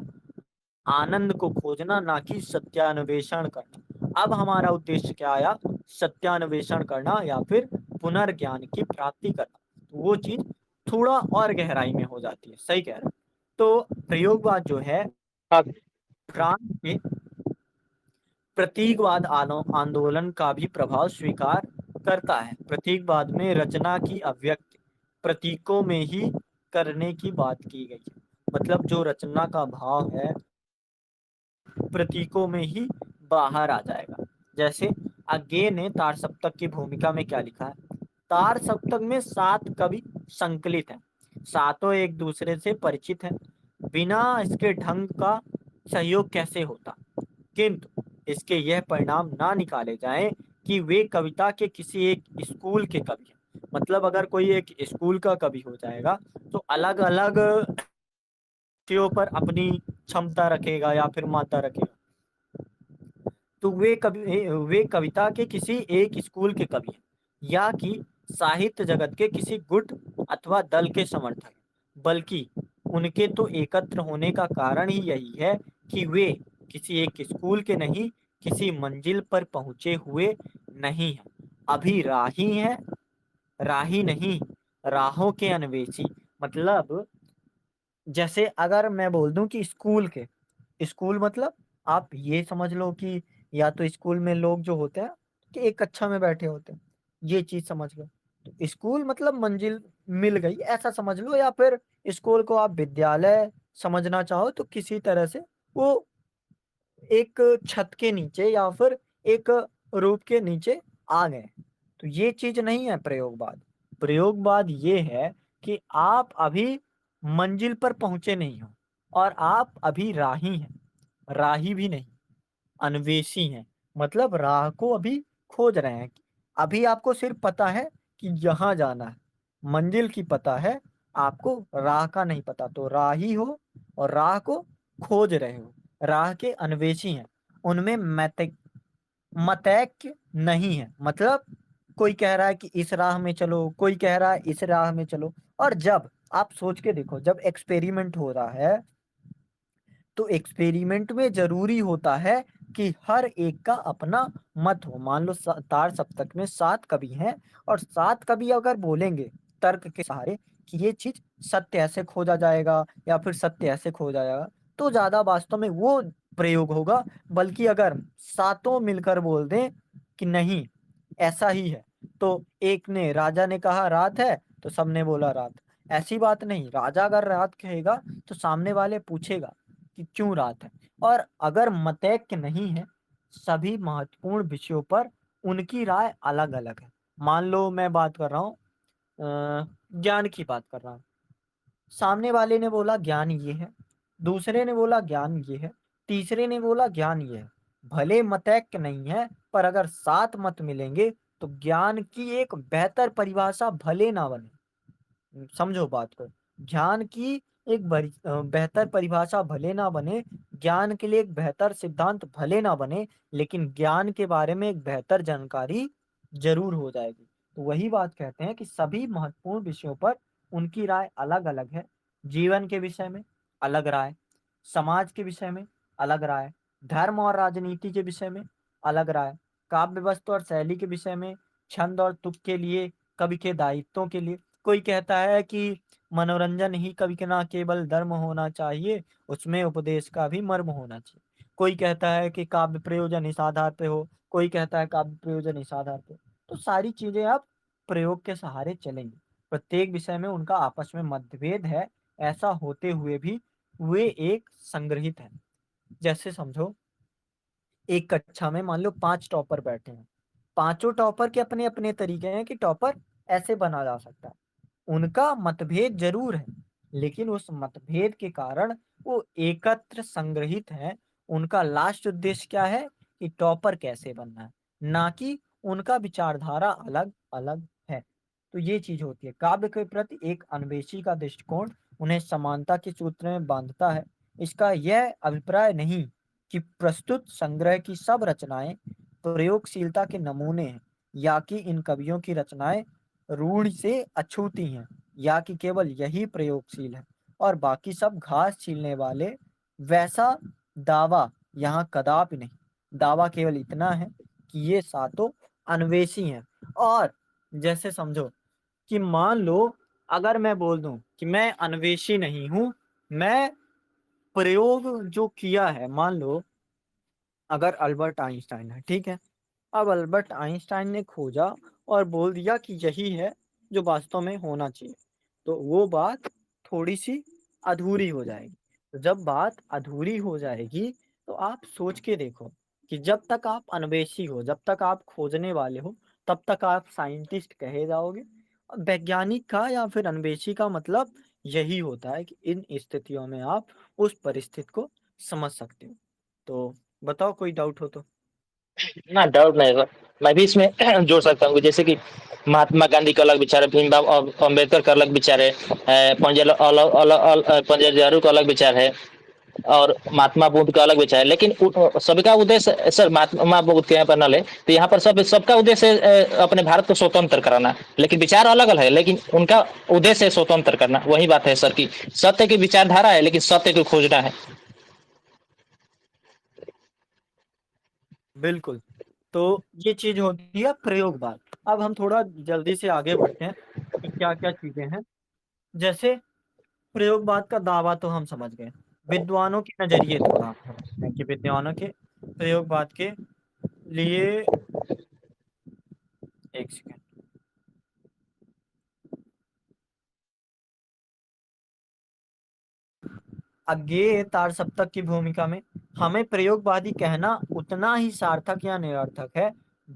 Speaker 1: आनंद को खोजना, ना कि सत्यान्वेषण करना। अब हमारा उद्देश्य क्या आया? सत्यान्वेषण करना या फिर पुनर्ज्ञान की प्राप्ति करना। तो वो चीज थोड़ा और गहराई में हो जाती है। सही कह रहे हो। तो प्रयोगवाद जो है
Speaker 2: हाँ
Speaker 1: फ्रांस के प्रतीकवाद आंदोलन का भी प्रभाव स्वीकार करता है। प्रतीकवाद में रचना की अभिव्यक्ति प्रतीकों में ही करने की बात की गई है। मतलब जो रचना का भाव है प्रतीकों में ही बाहर आ जाएगा। जैसे आगे ने तार सप्तक की भूमिका में क्या लिखा है? तार सप्तक में 7 कवि संकलित हैं। सातों एक दूसरे से परिचित हैं। बिना इसके ढंग का सहयोग कैसे होता? किंतु इसके यह परिणाम ना निकाले जाएं कि वे कविता के किसी एक स्कूल के कवि हैं। मतलब अगर कोई एक स्कूल का कवि हो जाएगा, तो अलग अलग विषयों पर अपनी क्षमता रखेगा या फिर मात्रा रखेगा। तो वे कविता के किसी एक स्कूल के कवि हैं, या कि साहित्य जगत के किसी गुट अथवा दल के समर्थक हैं। बल्कि उनके तो एकत्र होने का कारण ही यही है कि वे किसी एक स्कूल के नहीं, किसी मंजिल पर पहुंचे हुए नहीं हैं, अभी राही हैं, राही नहीं, राहों के अन्वेषी। मतलब जैसे अगर मैं बोल दूं कि स्कूल के, स्कूल मतलब आप ये समझ लो कि या तो स्कूल में लोग जो होते हैं कि एक कक्षा में बैठे होते हैं, ये चीज समझ लो। तो स्कूल मतलब मंजिल मिल गई ऐसा समझ लो, या फिर स्कूल को आप विद्यालय समझना चाहो तो किसी तरह से वो एक छत के नीचे या फिर एक रूप के नीचे आ गए। तो ये चीज नहीं है प्रयोगवाद। प्रयोगवाद ये है कि आप अभी मंजिल पर पहुंचे नहीं हो, और आप अभी राही हैं, राही भी नहीं, अन्वेषी हैं। मतलब राह को अभी खोज रहे हैं। अभी आपको सिर्फ पता है कि यहाँ जाना है, मंजिल की पता है, आपको राह का नहीं पता। तो राही हो और राह को खोज रहे हो, राह के अन्वेषी हैं। उनमें मतैक्य नहीं है। मतलब कोई कह रहा है कि इस राह में चलो, कोई कह रहा है इस राह में चलो। और जब आप सोच के देखो, जब एक्सपेरिमेंट हो रहा है तो एक्सपेरिमेंट में जरूरी होता है कि हर एक का अपना मत हो। मान लो तार सप्तक में 7 कवि हैं और 7 कवि अगर बोलेंगे तर्क के सहारे कि ये चीज सत्य ऐसे खोजा जाएगा या फिर सत्य ऐसे खोजा जाएगा, तो ज्यादा वास्तव में वो प्रयोग होगा। बल्कि अगर सातों मिलकर बोल दें कि नहीं ऐसा ही है, तो एक ने राजा ने कहा रात है तो सबने बोला रात, ऐसी बात नहीं। राजा अगर रात कहेगा तो सामने वाले पूछेगा कि क्यों रात है। और अगर मतैक्य नहीं है, सभी महत्वपूर्ण विषयों पर उनकी राय अलग अलग है। मान लो मैं बात कर रहा हूँ ज्ञान की बात कर रहा हूँ, सामने वाले ने बोला ज्ञान ये है, दूसरे ने बोला ज्ञान ये है, तीसरे ने बोला ज्ञान ये है। भले मतैक्य नहीं है, पर अगर 7 मत मिलेंगे तो ज्ञान की एक बेहतर परिभाषा भले ना बने। समझो बात को। ज्ञान की एक बेहतर परिभाषा भले ना बने, ज्ञान के लिए एक बेहतर सिद्धांत भले ना बने, लेकिन ज्ञान के बारे में एक बेहतर जानकारी जरूर हो जाएगी। तो वही बात कहते हैं कि सभी महत्वपूर्ण विषयों पर उनकी राय अलग अलग है। जीवन के विषय में अलग राय, समाज के विषय में अलग राय, धर्म और राजनीति के विषय में अलग राय, काव्य वस्तु और शैली के विषय में, छंद और तुक के लिए, कवि के दायित्वों के लिए। कोई कहता है कि मनोरंजन ही कवि के ना केवल धर्म होना चाहिए, उसमें उपदेश का भी मर्म होना चाहिए। कोई कहता है कि काव्य प्रयोजन इस आधार पे हो, कोई कहता है काव्य प्रयोजन इस आधार पे। तो सारी चीजें अब प्रयोग के सहारे चलेंगी। प्रत्येक विषय में उनका आपस में मतभेद है, ऐसा होते हुए भी वे एक संग्रहित है। जैसे समझो एक कक्षा में मान लो 5 टॉपर बैठे हैं, पांचों टॉपर के अपने अपने तरीके हैं कि टॉपर ऐसे बना जा सकता है। उनका मतभेद जरूर है, लेकिन उस मतभेद के कारण वो एकत्र संग्रहित हैं। उनका लास्ट उद्देश्य क्या है कि टॉपर कैसे बनना है, ना कि उनका विचारधारा अलग अलग है। तो ये चीज होती है। काव्य के प्रति एक अन्वेषी का दृष्टिकोण उन्हें समानता के सूत्र में बांधता है। इसका यह अभिप्राय नहीं कि प्रस्तुत संग्रह की सब रचनाएं प्रयोगशीलता के नमूने हैं, या कि इन कवियों की रचनाएं रूढ़ से अछूती हैं, या कि केवल यही प्रयोगशील है और बाकी सब घास छीलने वाले। वैसा दावा यहाँ कदापि नहीं। दावा केवल इतना है कि ये सातों अन्वेषी हैं। और जैसे समझो कि मान लो अगर मैं बोल दूं कि मैं अन्वेषी नहीं हूं, मैं प्रयोग जो किया है, मान लो अगर अल्बर्ट आइंस्टाइन है, ठीक है। अब अल्बर्ट आइंस्टाइन ने खोजा और बोल दिया कि यही है जो वास्तव में होना चाहिए, तो वो बात थोड़ी सी अधूरी हो जाएगी। तो जब बात अधूरी हो जाएगी तो आप सोच के देखो कि जब तक आप अन्वेषी हो, जब तक आप खोजने वाले हो, तब तक आप साइंटिस्ट कहे जाओगे। और वैज्ञानिक का या फिर अन्वेषी का मतलब यही होता है कि इन स्थितियों में आप उस परिस्थिति को समझ सकते हो। तो बताओ कोई डाउट हो तो।
Speaker 2: ना डाउट नहीं है। मैं भी इसमें जोड़ सकता हूँ जैसे कि महात्मा गांधी का अलग विचार है, भीमराव अम्बेडकर का अलग विचार है, पंडित नेहरू का अलग विचार है और महात्मा बुद्ध का अलग विचार है। लेकिन सभी का उद्देश्य सर महात्मा बुद्ध के यहाँ पर नल है, तो यहाँ पर सबका उद्देश्य है अपने भारत को स्वतंत्र कराना। लेकिन विचार अलग अलग है, लेकिन उनका उद्देश्य है स्वतंत्र करना। वही बात है सर की सत्य की विचारधारा है, लेकिन सत्य को खोजना है।
Speaker 1: बिल्कुल। तो ये चीज होती है प्रयोगवाद। अब हम थोड़ा जल्दी से आगे बढ़ते हैं कि क्या क्या चीजें हैं। जैसे प्रयोगवाद का दावा तो हम समझ गए, विद्वानों के नजरिए थोड़ा हम समझते हैं कि विद्वानों के प्रयोगवाद के लिए। एक सेकेंड। अज्ञेय तार सप्तक की भूमिका में हमें प्रयोगवादी कहना उतना ही सार्थक या निरर्थक है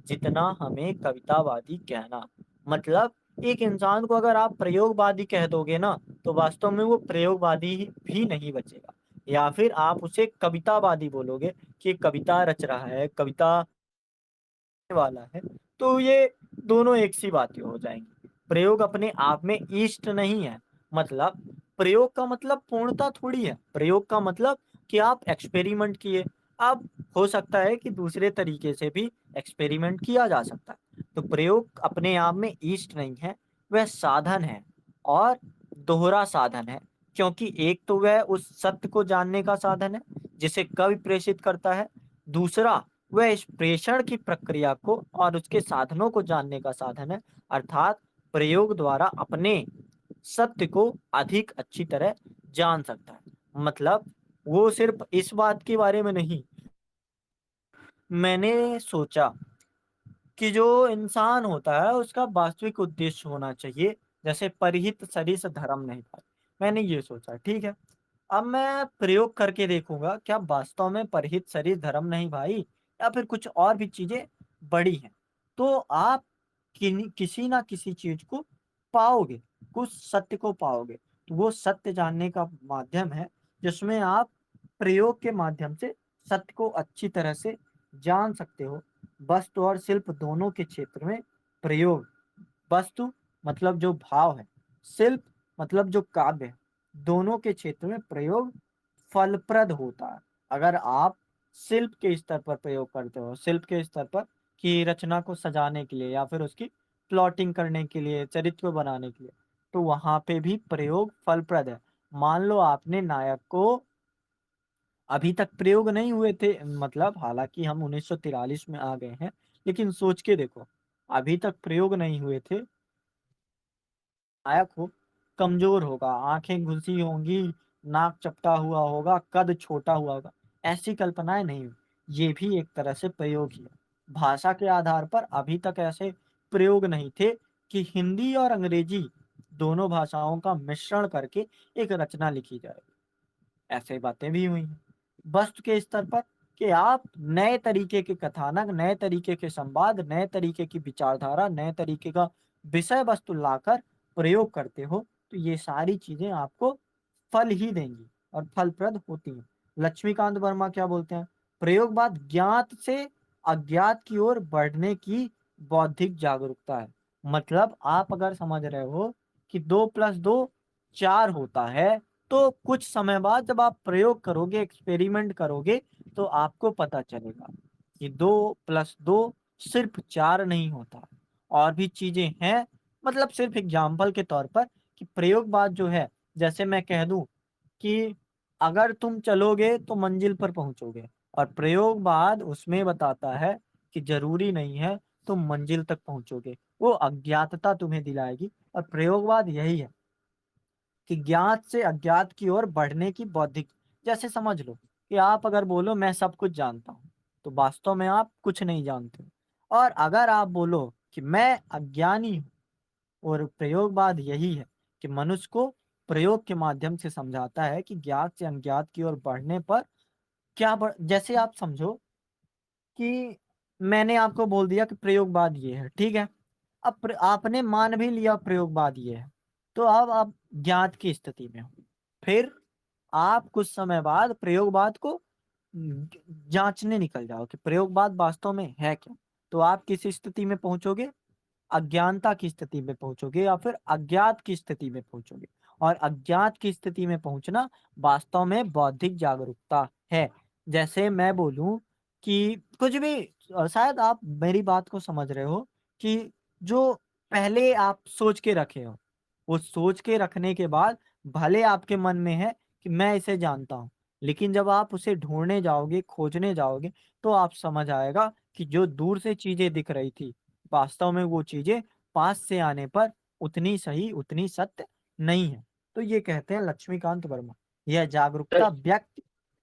Speaker 1: जितना हमें कवितावादी कहना। मतलब एक इंसान को अगर आप प्रयोगवादी कह दोगे ना, तो वास्तव में वो प्रयोगवादी भी नहीं बचेगा। या फिर आप उसे कवितावादी बोलोगे कि कविता रच रहा है, कविता वाला है, तो ये दोनों एक सी बातें हो जाएंगी। प्रयोग अपने आप में इष्ट नहीं है। मतलब प्रयोग का मतलब पूर्णता थोड़ी है। प्रयोग का मतलब कि आप एक्सपेरिमेंट किए। अब हो सकता है कि दूसरे तरीके से भी एक्सपेरिमेंट किया जा सकता है। तो प्रयोग अपने आप में इष्ट नहीं है, वह साधन है और दोहरा साधन है। क्योंकि एक तो वह उस सत्य को जानने का साधन है जिसे कवि प्रेषित करता है, दूसरा वह इस प्रेषण की प्रक्रिया को और उसके साधनों को जानने का साधन है, अर्थात प्रयोग द्वारा अपने सत्य को अधिक अच्छी तरह जान सकता है। मतलब वो सिर्फ इस बात के बारे में नहीं, मैंने सोचा कि जो इंसान होता है उसका वास्तविक उद्देश्य होना चाहिए, जैसे परिहित सरिस धर्म नहीं पाए। मैंने ये सोचा, ठीक है। अब मैं प्रयोग करके देखूंगा क्या वास्तव में परिहित सरिस धर्म नहीं भाई, या फिर कुछ और भी चीजें बड़ी हैं। तो आप किसी ना किसी चीज को पाओगे, कुछ सत्य को पाओगे। तो वो सत्य जानने का माध्यम है जिसमें आप प्रयोग के माध्यम से सत्य को अच्छी तरह से जान सकते हो। वस्तु और शिल्प दोनों के क्षेत्र में प्रयोग, वस्तु मतलब जो भाव है, शिल्प मतलब जो काव्य है, दोनों के क्षेत्र में प्रयोग फलप्रद होता है। अगर आप शिल्प के स्तर पर प्रयोग करते हो, शिल्प के स्तर पर कि रचना को सजाने के लिए या फिर उसकी प्लॉटिंग करने के लिए, चरित्र को बनाने के लिए, तो वहां पे भी प्रयोग फलप्रद है। मान लो आपने नायक को, अभी तक प्रयोग नहीं हुए थे, मतलब हालांकि हम 1943 में आ गए हैं, लेकिन सोच के देखो, अभी तक प्रयोग नहीं हुए थे। नायक हो, कमजोर होगा, आंखें घुसी होंगी, नाक चपटा हुआ होगा, कद छोटा हुआ होगा, ऐसी कल्पनाएं नहीं हुई। ये भी एक तरह से प्रयोग ही है। भाषा के आधार पर अभी तक ऐसे प्रयोग नहीं थे कि हिंदी और अंग्रेजी दोनों भाषाओं का मिश्रण करके एक रचना लिखी जाए। ऐसे बातें भी हुई हैं। वस्तु के स्तर पर कि आप नए तरीके के कथानक, नए तरीके के संवाद, नए तरीके की विचारधारा, नए तरीके का विषय वस्तु लाकर प्रयोग करते हो, तो ये सारी चीजें आपको फल ही देंगी और फलप्रद होती हैं। लक्ष्मीकांत वर्मा क्या बोलते हैं? प्रयोगवाद ज्ञात से अज्ञात की ओर बढ़ने की बौद्धिक जागरूकता है। मतलब आप अगर समझ रहे हो कि 2+2 4 होता है, तो कुछ समय बाद जब आप प्रयोग करोगे, एक्सपेरिमेंट करोगे, तो आपको पता चलेगा कि 2+2 सिर्फ 4 नहीं होता, और भी चीजें हैं। मतलब सिर्फ एग्जाम्पल के तौर पर कि प्रयोगवाद जो है, जैसे मैं कह दूं कि अगर तुम चलोगे तो मंजिल पर पहुंचोगे, और प्रयोगवाद उसमें बताता है कि जरूरी नहीं है तुम मंजिल तक पहुंचोगे, वो अज्ञातता तुम्हें दिलाएगी। और प्रयोगवाद यही है कि ज्ञात से अज्ञात की ओर बढ़ने की बौद्धिक। जैसे समझ लो कि आप अगर बोलो मैं सब कुछ जानता हूँ, तो वास्तव में आप कुछ नहीं जानते हो। और अगर आप बोलो कि मैं अज्ञानी हूँ, और प्रयोगवाद यही है कि मनुष्य को प्रयोग के माध्यम से समझाता है कि ज्ञात से अज्ञात की ओर बढ़ने पर जैसे आप समझो कि मैंने आपको बोल दिया कि प्रयोगवाद ये है, ठीक है। अब आपने मान भी लिया प्रयोगवाद ये है, तो अब आप ज्ञात की स्थिति में हो। फिर आप कुछ समय बाद प्रयोगवाद को जांचने निकल जाओ कि प्रयोगवाद वास्तव में है क्या। तो आप किस स्थिति में पहुंचोगे? अज्ञानता की स्थिति में पहुंचोगे या फिर अज्ञात की स्थिति में पहुंचोगे। और अज्ञात की स्थिति में पहुंचना वास्तव में बौद्धिक जागरूकता है। जैसे मैं बोलूं कि कुछ भी, शायद आप मेरी बात को समझ रहे हो कि जो पहले आप सोच के रखे हो, वो सोच के रखने के बाद भले आपके मन में है कि मैं इसे जानता हूँ, लेकिन जब आप उसे ढूंढने जाओगे, खोजने जाओगे, तो आप समझ आएगा कि जो दूर से चीजें दिख रही थी, वास्तव में वो चीजें पास से आने पर उतनी सही, उतनी सत्य नहीं है। तो ये कहते हैं लक्ष्मीकांत वर्मा, यह जागरूकता व्यक्ति,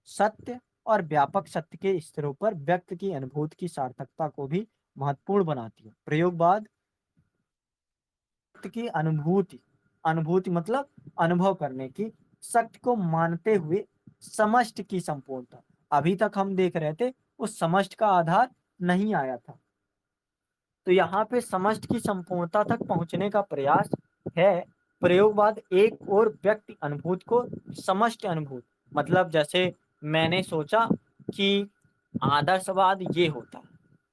Speaker 1: सत्य और व्यापक सत्य के स्तरों पर व्यक्ति की अनुभूति की सार्थकता को भी महत्वपूर्ण बनाती है। प्रयोगवाद की अनुभूति, अनुभूति मतलब अनुभव करने की, सत्य को मानते हुए समष्टि की संपूर्णता। अभी तक हम देख रहे थे उस समष्टि का आधार नहीं आया था, तो यहाँ पे समष्टि की संपूर्णता तक पहुंचने का प्रयास है। प्रयोगवाद एक और व्यक्ति अनुभूत को समष्टि अनुभूत, मतलब जैसे मैंने सोचा कि आदर्शवाद ये होता है,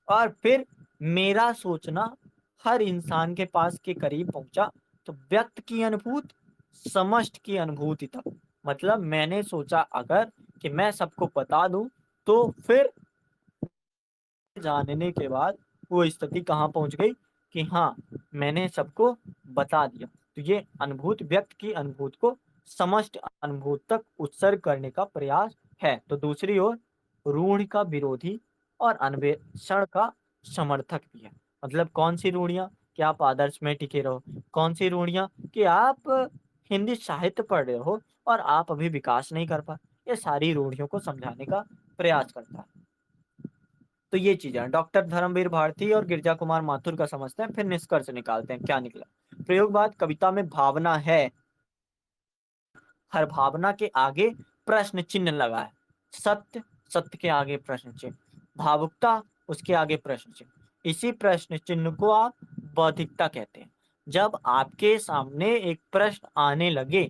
Speaker 1: और फिर मेरा सोचना हर इंसान के पास के करीब पहुंचा, तो व्यक्त की अनुभूति समष्टि की अनुभूति तक। मतलब मैंने सोचा अगर कि मैं सबको बता दूं, तो फिर जानने के बाद वो स्थिति कहाँ पहुंच गई कि हाँ, मैंने सबको बता दिया। तो ये अनुभूति व्यक्त की अनुभूति को समष्टि अनुभूति तक उत्सर्ग करने का प्रयास है। तो दूसरी ओर रूढ़ि का विरोधी और अन्वेषण का समर्थक भी है। मतलब कौन सी रूढ़ियां? कि आप आदर्श में टिके रहो। कौन सी रूढ़ियां? कि आप हिंदी साहित्य पढ़ रहे हो और आप अभी विकास नहीं कर पाए। ये सारी रूढ़ियों को समझाने का प्रयास करता है। तो ये चीजें डॉक्टर धर्मवीर भारती और गिरजा कुमार माथुर का समझते हैं, फिर निष्कर्ष निकालते हैं क्या निकला। प्रयोगवाद कविता में भावना है, हर भावना के आगे प्रश्न चिन्ह लगा है। सत्य, सत्य के आगे प्रश्न चिन्ह। भावुकता, उसके आगे प्रश्न चिन्ह। इसी प्रश्न चिन्ह को आप बौद्धिकता कहते हैं। जब आपके सामने एक प्रश्न आने लगे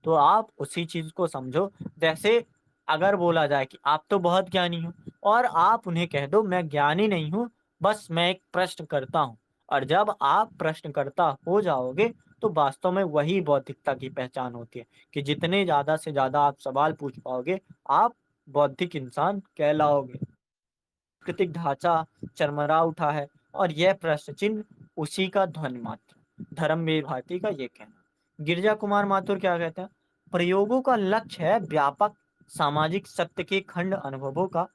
Speaker 1: तो आप उसी चीज को समझो। जैसे अगर बोला जाए कि आप तो बहुत ज्ञानी हो, और आप उन्हें कह दो मैं ज्ञानी नहीं हूं, बस मैं एक प्रश्न करता हूं। और जब आप प्रश्नकर्ता हो जाओगे तो वास्तव में वही बौद्धिकता की पहचान होती है, कि जितने ज्यादा से ज्यादा आप सवाल पूछ पाओगे, आप बौद्धिक इंसान कहलाओगे। प्राकृतिक ढांचा चरमरा उठा है और यह प्रश्न चिन्ह उसी का ध्वनि मात्र। धर्मवीर भारती का ये कहना। गिरजा कुमार माथुर क्या कहते हैं? प्रयोगों का लक्ष्य है व्यापक सामाजिक सत्य के खंड अनुभवों का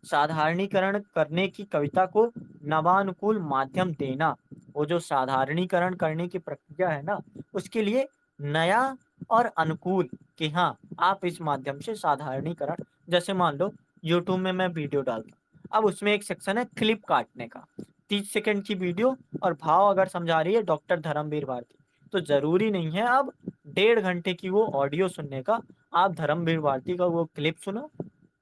Speaker 1: साधारणीकरण करने की कविता को नवानुकूल माध्यम देना। वो जो साधारणीकरण करने की प्रक्रिया है ना, उसके लिए नया और अनुकूल, कि हाँ आप इस माध्यम से साधारणीकरण, जैसे मान लो यूट्यूब में मैं वीडियो डालता हूँ, अब उसमें एक सेक्शन है क्लिप काटने का, 30 सेकंड की वीडियो, और भाव अगर समझा रही है डॉक्टर धर्मवीर भारती, तो जरूरी नहीं है अब 1.5 घंटे की वो ऑडियो सुनने का। आप धर्मवीर भारती का वो क्लिप सुनो,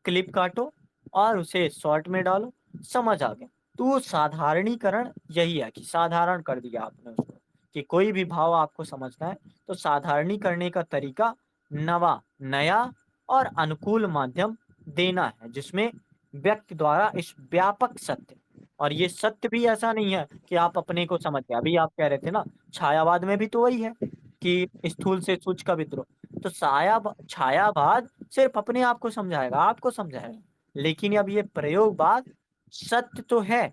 Speaker 1: क्लिप काटो और उसे शॉर्ट में डालो, समझ आ गया। तो वो साधारणीकरण यही है कि साधारण कर दिया आपने उसको, कि कोई भी भाव आपको समझना है तो साधारणी करने का तरीका नवा, नया और अनुकूल माध्यम देना है, जिसमें व्यक्ति द्वारा इस व्यापक सत्य, और ये सत्य भी ऐसा नहीं है कि आप अपने को समझ गए। अभी आप कह रहे थे ना, छायावाद में भी तो वही है कि स्थूल से सूक्ष्म का विद्रोह। तो छायावाद सिर्फ अपने आप को समझाएगा, आपको समझाएगा। लेकिन अब ये प्रयोगवाद सत्य तो है,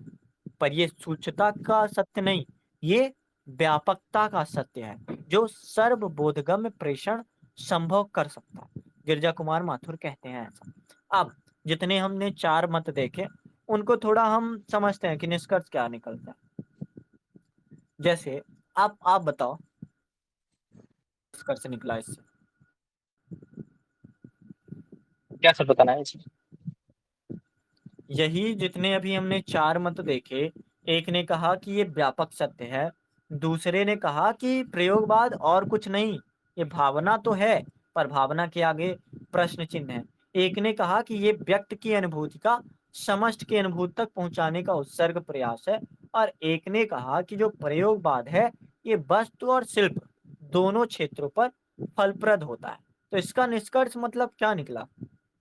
Speaker 1: पर ये सूक्ष्मता का सत्य नहीं, ये व्यापकता का सत्य है, जो सर्वबोधगम्य प्रेषण संभव कर सकता है। गिरजा कुमार माथुर कहते हैं ऐसा। अब जितने हमने चार मत देखे, उनको थोड़ा हम समझते हैं कि निष्कर्ष क्या निकलता है। जैसे आप बताओ निष्कर्ष निकला इससे।
Speaker 2: क्या सर बताना है इसमें?
Speaker 1: यही जितने अभी हमने चार मत देखे, एक ने कहा कि ये व्यापक सत्य है, दूसरे ने कहा कि प्रयोगवाद और कुछ नहीं, ये भावना तो है, पर भावना के आगे प्रश्न चिन्ह है। एक ने कहा कि ये व्यक्ति की अनुभूति का समष्टि की अनुभूति तक पहुंचाने का उत्सर्ग प्रयास है, और एक ने कहा कि जो प्रयोगवाद है ये वस्तु और शिल्प दोनों क्षेत्रों पर फलप्रद होता है। तो इसका निष्कर्ष मतलब क्या निकला?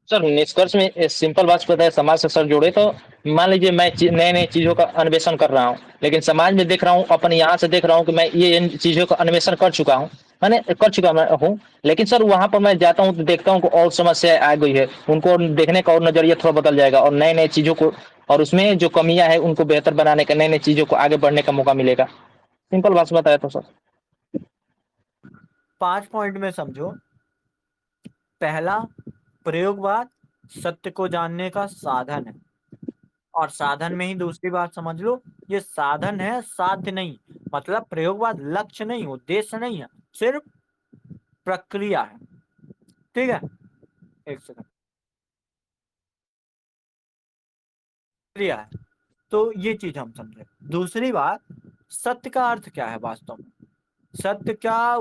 Speaker 2: सर निष्कर्ष में सिंपल बात पता है, समाज से सर जोड़े तो मान लीजिए मैं नए नए चीज़ों का अन्वेषण कर रहा हूँ, लेकिन समाज में देख रहा हूँ, अपने यहाँ से देख रहा हूँ कि मैं ये इन चीज़ों का अन्वेषण कर चुका हूँ, मैंने कर चुका मैं हूँ। लेकिन सर वहाँ पर मैं जाता हूँ तो देखता हूँ कि और समस्याएं आ गई है, उनको देखने का और नजरिया थोड़ा बदल जाएगा, और नए नए चीज़ों को, और उसमें जो कमियां है उनको बेहतर बनाने का, नई नई चीज़ों को आगे बढ़ने का मौका मिलेगा। सिंपल बात बताया तो सर।
Speaker 1: 5 पॉइंट में समझो। पहला, प्रयोगवाद सत्य को जानने का साधन है, और साधन में ही दूसरी बात समझ लो, ये साधन है, साध्य नहीं। मतलब प्रयोगवाद लक्ष्य नहीं, उद्देश्य नहीं है, सिर्फ प्रक्रिया है। ठीक है, एक सेकंड, प्रक्रिया है। तो ये चीज हम समझे। दूसरी बात, सत्य का अर्थ क्या है वास्तव में? सत्य क्या?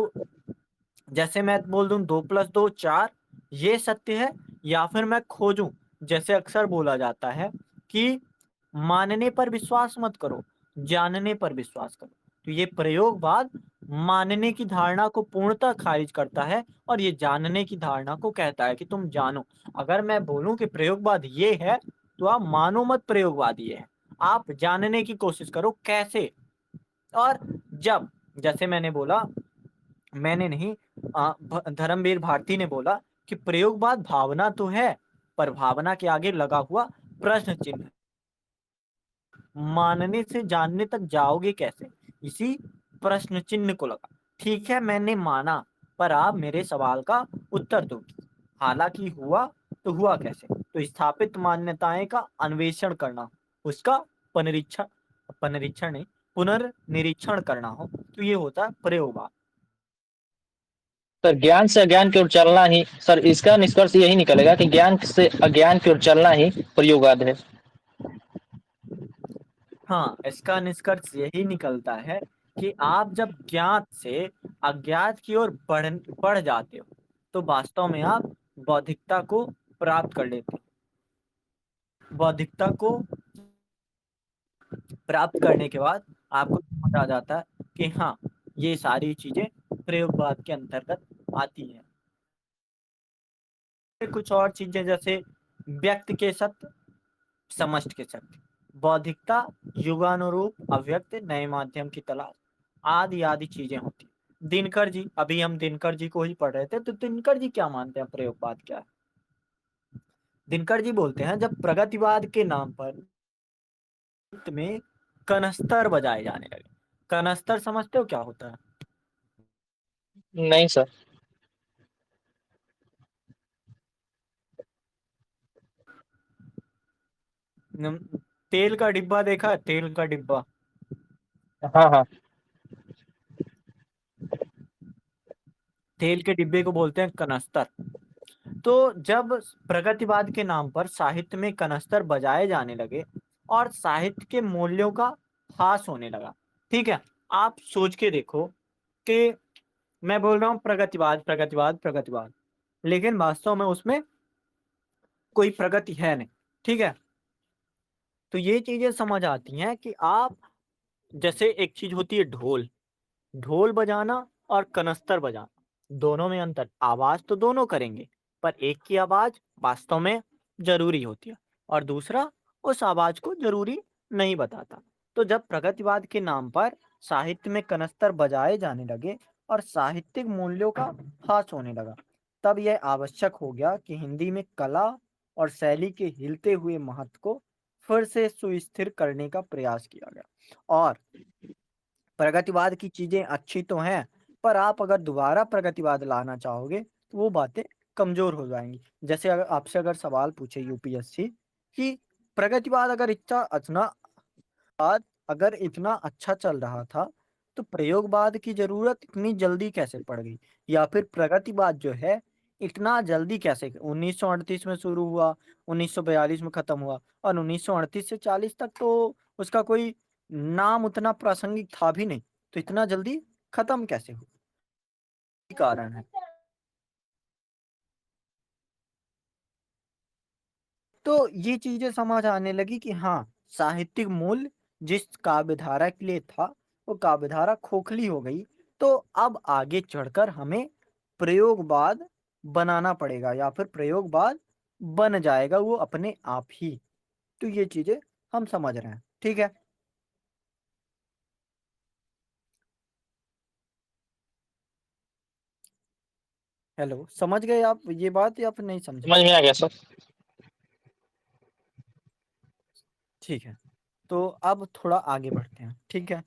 Speaker 1: जैसे मैं बोल दूं 2+2 4, ये सत्य है, या फिर मैं खोजूं, जैसे अक्सर बोला जाता है कि मानने पर विश्वास मत करो, जानने पर विश्वास करो। तो ये प्रयोगवाद मानने की धारणा को पूर्णतः खारिज करता है, और ये जानने की धारणा को कहता है कि तुम जानो। अगर मैं बोलूं कि प्रयोगवाद ये है, तो आप मानो मत प्रयोगवाद ये है, आप जानने की कोशिश करो कैसे। और जब, जैसे मैंने बोला, मैंने नहीं, धर्मवीर भारती ने बोला कि प्रयोगवाद भावना तो है, पर भावना के आगे लगा हुआ प्रश्न चिन्ह, मानने से जानने तक जाओगे कैसे, इसी प्रश्न चिन्ह को लगा। ठीक है, मैंने माना, पर आप मेरे सवाल का उत्तर दो। हालांकि हुआ तो हुआ कैसे? तो स्थापित मान्यताएं का अन्वेषण करना, उसका पुनरीक्षण पुनरीक्षण नहीं पुनर्निरीक्षण करना हो तो ये होता है प्रयोगवाद।
Speaker 2: सर ज्ञान से अज्ञान की ओर चलना ही सर इसका निष्कर्ष यही निकलेगा कि ज्ञान से अज्ञान की ओर चलना ही प्रयोगाद है।
Speaker 1: हाँ, इसका निष्कर्ष यही निकलता है कि आप जब ज्ञात से अज्ञात की ओर बढ़ जाते हो तो वास्तव में आप बौद्धिकता को प्राप्त कर लेते हो। बौद्धिकता को प्राप्त करने के बाद आपको समझ आ जाता है कि हाँ, ये सारी चीजें प्रयोगवाद के अंतर्गत आती हैं। कुछ और चीजें जैसे व्यक्त के सत्य, समष्टि के सत्य, बौद्धिकता, युगानुरूप अव्यक्त नए माध्यम की तलाश, आदि आदि चीजें होती हैं। दिनकर जी, अभी हम दिनकर जी को ही पढ़ रहे थे, तो दिनकर जी क्या मानते हैं प्रयोगवाद क्या है? दिनकर जी बोलते हैं जब प्रगतिवाद के नाम पर में कनस्तर बजाए जाने लगे। कनस्तर समझते हो क्या होता है?
Speaker 2: नहीं सर।
Speaker 1: तेल का डिब्बा देखा है? तेल का डिब्बा,
Speaker 2: हाँ हाँ।
Speaker 1: तेल के डिब्बे को बोलते हैं कनस्तर। तो जब प्रगतिवाद के नाम पर साहित्य में कनस्तर बजाए जाने लगे और साहित्य के मूल्यों का ह्रास होने लगा, ठीक है, आप सोच के देखो कि मैं बोल रहा हूं प्रगतिवाद प्रगतिवाद प्रगतिवाद, लेकिन वास्तव में उसमें कोई प्रगति है नहीं, ठीक है। तो ये चीजें समझ आती हैं कि आप, जैसे एक चीज होती है ढोल, ढोल बजाना और कनस्तर बजाना, दोनों में अंतर, आवाज तो दोनों करेंगे पर एक की आवाज वास्तव में जरूरी होती है और दूसरा उस आवाज को जरूरी नहीं बताता। तो जब प्रगतिवाद के नाम पर साहित्य में कनस्तर बजाए जाने लगे और साहित्यिक मूल्यों का ह्रास होने लगा, तब यह आवश्यक हो गया कि हिंदी में कला और शैली के हिलते हुए महत्व को फिर से सुस्थिर करने का प्रयास किया गया। और प्रगतिवाद की चीजें अच्छी तो हैं, पर आप अगर दोबारा प्रगतिवाद लाना चाहोगे तो वो बातें कमजोर हो जाएंगी। जैसे अगर आपसे अगर सवाल पूछे यूपीएससी कि प्रगतिवाद अगर इतना अच्छा चल रहा था तो प्रयोगवाद की जरूरत इतनी जल्दी कैसे पड़ गई, या फिर प्रगतिवाद जो है इतना जल्दी कैसे 1938 में शुरू हुआ, 1942 में खत्म हुआ और 1938 से 40 तक तो उसका कोई नाम उतना प्रासंगिक था भी नहीं, तो इतना जल्दी खत्म कैसे हुआ? यही कारण है। तो ये चीजें समझ आने लगी कि हाँ, साहित्यिक मूल्य जिस काव्यधारा के लिए था वो काव्यधारा खोखली हो गई। तो अब आगे चढ़कर हमें प्रयोगवाद बनाना पड़ेगा या फिर प्रयोगवाद बन जाएगा वो अपने आप ही। तो ये चीजें हम समझ रहे हैं, ठीक है। हेलो, समझ गए आप ये बात या फिर नहीं समझे?
Speaker 2: समझ में आ गया सर।
Speaker 1: ठीक है, तो अब थोड़ा आगे बढ़ते हैं, ठीक है।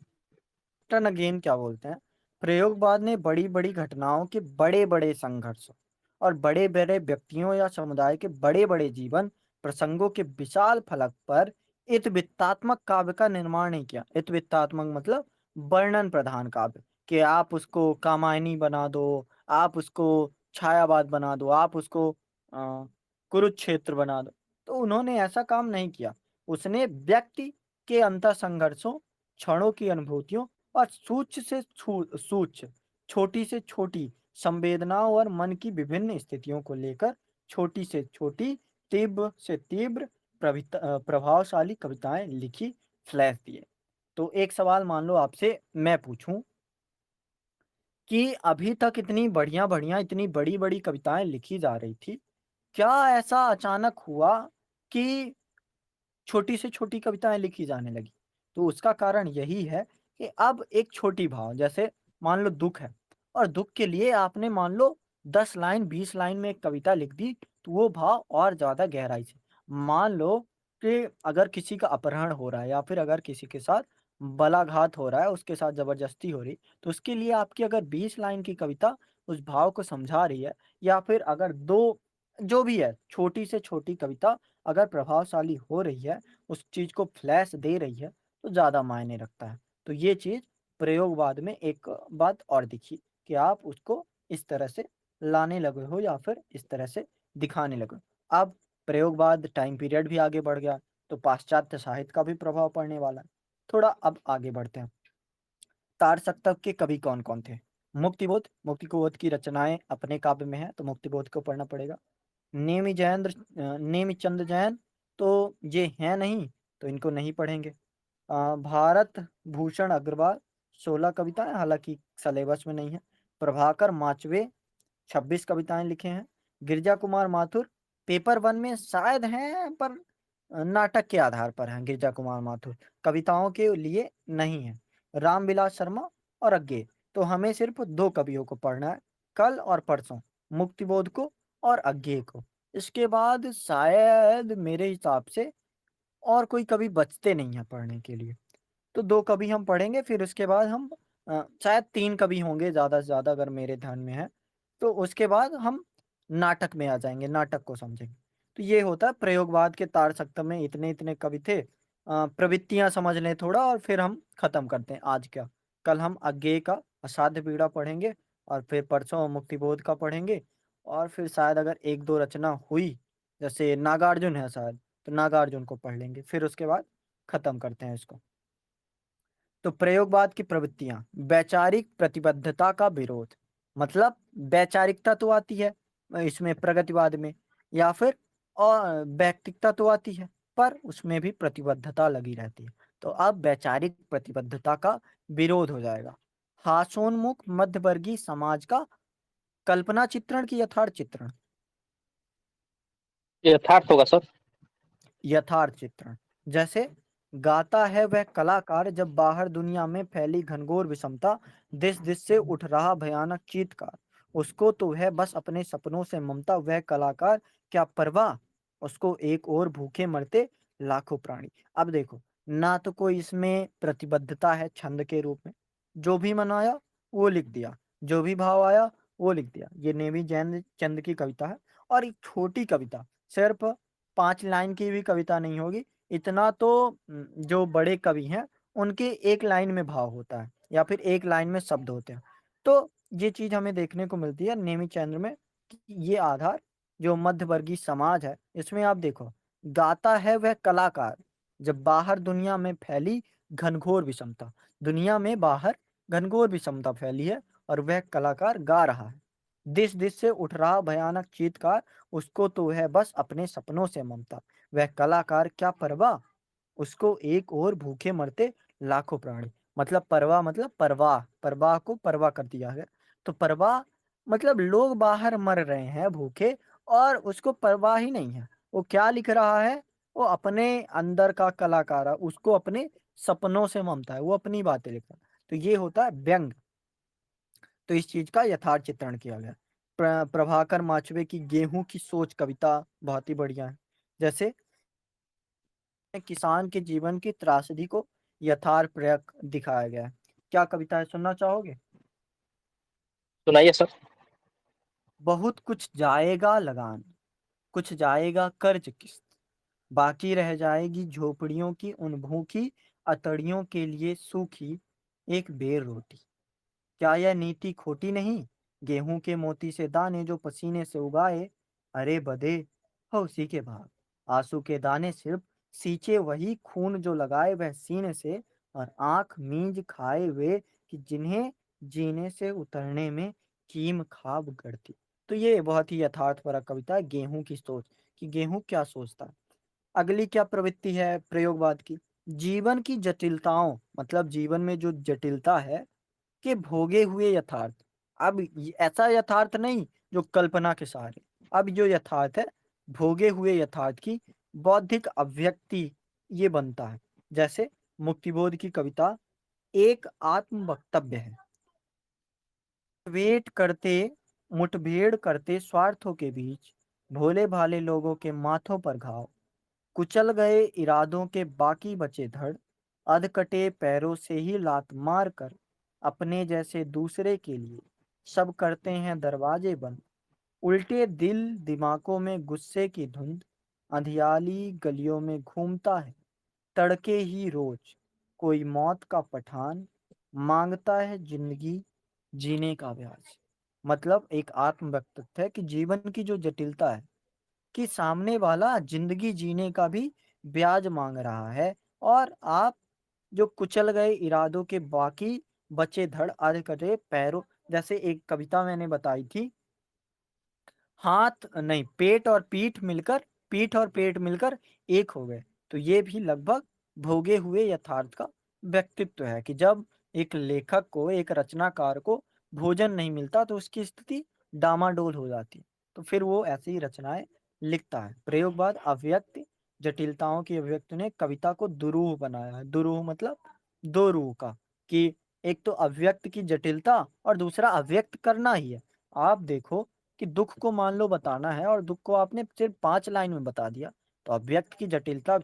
Speaker 1: टर्न अगेन क्या बोलते हैं? प्रयोगवाद ने बड़ी बड़ी घटनाओं के बड़े बड़े संघर्षों और बड़े बड़े व्यक्तियों या समुदाय के बड़े बड़े जीवन प्रसंगों के विशाल फलक पर इतवित्तात्मक काव्य का निर्माण नहीं किया। इतवित्तात्मक मतलब वर्णन प्रधान काव्य, कि आप उसको कामायनी बना दो, आप उसको छायावाद बना दो, आप उसको कुरुक्षेत्र बना दो। तो उन्होंने ऐसा काम नहीं किया। उसने व्यक्ति के अंतर संघर्षों, क्षणों की अनुभूतियों और सूक्ष्म से सूक्ष्म, छोटी से छोटी संवेदनाओं और मन की विभिन्न स्थितियों को लेकर छोटी से छोटी, तीव्र से तीव्र, प्रभावशाली कविताएं लिखी, फ्लैश दिए। तो एक सवाल मान लो आपसे मैं पूछूं कि अभी तक इतनी बढ़िया बढ़िया इतनी बड़ी बड़ी कविताएं लिखी जा रही थी, क्या ऐसा अचानक हुआ कि छोटी से छोटी कविताएं लिखी जाने लगी? तो उसका कारण यही है कि अब एक छोटी भाव, जैसे मान लो दुख है, और दुख के लिए आपने मान लो 10 लाइन 20 लाइन में एक कविता लिख दी, तो वो भाव और ज्यादा गहराई से, मान लो कि अगर किसी का अपहरण हो रहा है या फिर अगर किसी के साथ बलाघात हो रहा है, उसके साथ जबरदस्ती हो रही, तो उसके लिए आपकी अगर 20 लाइन की कविता उस भाव को समझा रही है, या फिर अगर 2 जो भी है, छोटी से छोटी कविता अगर प्रभावशाली हो रही है, उस चीज़ को फ्लैश दे रही है, तो ज़्यादा मायने रखता है। तो ये चीज़ प्रयोगवाद में एक बात और दिखी कि आप उसको इस तरह से लाने लगे हो या फिर इस तरह से दिखाने लगे हो। अब प्रयोगवाद टाइम पीरियड भी आगे बढ़ गया, तो पाश्चात्य साहित्य का भी प्रभाव पड़ने वाला है। थोड़ा अब आगे बढ़ते हैं। तारसप्तक के कवि कौन-कौन थे? मुक्तिबोध, मुक्तिबोध की रचनाएँ अपने काव्य में हैं, तो मुक्तिबोध को पढ़ना पड़ेगा। नेमिचंद जैन, तो ये हैं नहीं, तो इनको नहीं पढ़ेंगे। भारत भूषण अग्रवाल, 16 कविताएँ, हालाँकि सिलेबस में नहीं है। प्रभाकर माचवे, 26 कविताएँ लिखे हैं। गिरिजा कुमार माथुर, पेपर 1 में शायद हैं, पर नाटक के आधार पर हैं गिरिजा कुमार माथुर, कविताओं के लिए नहीं हैं। रामविलास शर्मा और अज्ञे, तो हमें सिर्फ़ 2 कवियों को पढ़ना है, कल और परसों, मुक्तिबोध को और अज्ञे को। इसके बाद शायद मेरे हिसाब से और कोई कवि बचते नहीं हैं पढ़ने के लिए। तो 2 कवि हम पढ़ेंगे, फिर उसके बाद हम शायद 3 कवि होंगे ज़्यादा से ज़्यादा, अगर मेरे ध्यान में है। तो उसके बाद हम नाटक में आ जाएँगे, नाटक को समझेंगे। तो ये होता है प्रयोगवाद के तार सप्तम में इतने-इतने कवि थे। प्रवृत्तियाँ समझ लें थोड़ा और फिर हम खत्म करते हैं आज का। कल हम अज्ञेय का असाध्य पीड़ा पढ़ेंगे और फिर परसों मुक्तिबोध का पढ़ेंगे, और फिर शायद अगर 1-2 रचना हुई, जैसे नागार्जुन है शायद, तो नागार्जुन को पढ़ लेंगे। फिर उसके बाद खत्म करते हैं इसको। तो प्रयोगवाद की प्रवृत्तियाँ, वैचारिक प्रतिबद्धता का विरोध, मतलब वैचारिकता तो आती है इसमें प्रगतिवाद में, या फिर व्यक्तिकता तो आती है, पर उसमें भी प्रतिबद्धता लगी रहती है। तो अब वैचारिक प्रतिबद्धता का विरोध हो जाएगा। हास्योन्मुख मध्यवर्गीय समाज का कल्पना चित्रण की यथार्थ चित्रण?
Speaker 2: यथार्थ होगा सर।
Speaker 1: यथार्थ चित्रण, जैसे गाता है वह कलाकार जब बाहर दुनिया में फैली घनघोर विषमता, दिस दिस से उठ रहा भयानक चीत्कार, उसको तो है बस अपने सपनों से ममता, वह कलाकार क्या परवाह, उसको एक और भूखे मरते लाखों प्राणी। अब देखो, ना तो कोई इसमें प्रतिबद्धता है छंद के रूप में, जो भी मन आया वो लिख दिया, जो भी भाव आया वो लिख दिया। ये नेमी जैन चंद की कविता है, और एक छोटी कविता, सिर्फ 5 लाइन की भी कविता नहीं होगी, इतना तो जो बड़े कवि हैं, उनके 1 लाइन में भाव होता है या फिर 1 लाइन में शब्द होते हैं। तो ये चीज़ हमें देखने को मिलती है नेमिचंद्र में, कि ये आधार जो मध्यवर्गीय समाज है, इसमें आप देखो, गाता है वह कलाकार, जब बाहर दुनिया में फैली घनघोर विषमता, दुनिया में बाहर घनघोर विषमता फैली है और वह कलाकार गा रहा है। दिस-दिस से उठ रहा भयानक चीत्कार, उसको तो है बस अपने सपनों से ममता, वह कलाकार क्या परवाह, उसको एक ओर भूखे मरते लाखों प्राणी। मतलब परवाह, मतलब परवाह, परवाह को परवाह कर दिया है। तो परवाह मतलब लोग बाहर मर रहे हैं भूखे, और उसको परवाह ही नहीं है। वो क्या लिख रहा है? वो अपने अंदर का कलाकार है, उसको अपने सपनों से ममता है, वो अपनी बातें लिख रहा है। तो ये होता है व्यंग। तो इस चीज़ का यथार्थ चित्रण किया गया। प्रभाकर माचवे की गेहूँ की सोच कविता बहुत ही बढ़िया है। जैसे किसान के जीवन की त्रासदी को यथार्थपूर्वक दिखाया गया है। क्या कविता है, सुनना चाहोगे?
Speaker 2: सुनाइए सर।
Speaker 1: बहुत कुछ जाएगा लगान, कुछ जाएगा कर्ज किस्त, बाकी रह जाएगी झोपड़ियों की उन भूखी अतड़ियों के लिए सूखी एक बेर रोटी। क्या यह नीति खोटी नहीं? गेहूं के मोती से दाने जो पसीने से उगाए, अरे बदे हो उसी के भाग। आंसू के दाने सिर्फ सींचे वही खून जो लगाए वह सीने से, और आंख मींज खाए वे कि जिन्हें जीने से उतरने में कीम खाब गढ़ती। तो ये बहुत ही यथार्थपरक कविता है, गेहूं की सोच, कि गेहूं क्या सोचता है। अगली क्या प्रवृत्ति है प्रयोगवाद की? जीवन की जटिलताओं, मतलब जीवन में जो जटिलता है के भोगे हुए यथार्थ। अब ऐसा यथार्थ नहीं जो कल्पना के सहारे, अब जो यथार्थ है, भोगे हुए यथार्थ की बौद्धिक अभिव्यक्ति ये बनता है। जैसे मुक्तिबोध की कविता एक आत्म वक्तव्य है। वेट करते मुठभेड़ करते स्वार्थों के बीच, भोले भाले लोगों के माथों पर घाव, कुचल गए इरादों के बाकी बचे धड़, अधकटे पैरों से ही लात मार कर अपने जैसे दूसरे के लिए सब करते हैं दरवाजे बंद, उल्टे दिल दिमागों में गुस्से की धुंध, अंधियाली गलियों में घूमता है तड़के ही रोज कोई मौत का पठान, मांगता है जिंदगी जीने का ब्याज। मतलब एक आत्म व्यक्तित्व है कि जीवन की जो जटिलता है कि सामने वाला जिंदगी जीने का भी ब्याज मांग रहा है, और आप जो कुचल गए इरादों के बाकी बचे धड़ अधकटे पैरों, जैसे एक कविता मैंने बताई थी, हाथ नहीं, पीठ और पेट मिलकर एक हो गए। तो ये भी लगभग भोगे हुए यथार्थ का व्यक्तित्व है कि जब एक लेखक को, एक रचनाकार को भोजन नहीं मिलता तो उसकी स्थिति डामाडोल हो जाती है। तो फिर वो ऐसी ही रचनाएं लिखता है। प्रयोगवाद अव्यक्त जटिलताओं की अभिव्यक्ति ने कविता को दुरूह बनाया है। दुरूह मतलब दो रूह का, कि एक तो अव्यक्त की जटिलता और दूसरा अव्यक्त करना ही है। आप देखो कि दुख को मान लो बताना है और दुख को आपने सिर्फ 5 लाइन में बता दिया, तो अव्यक्त की जटिलता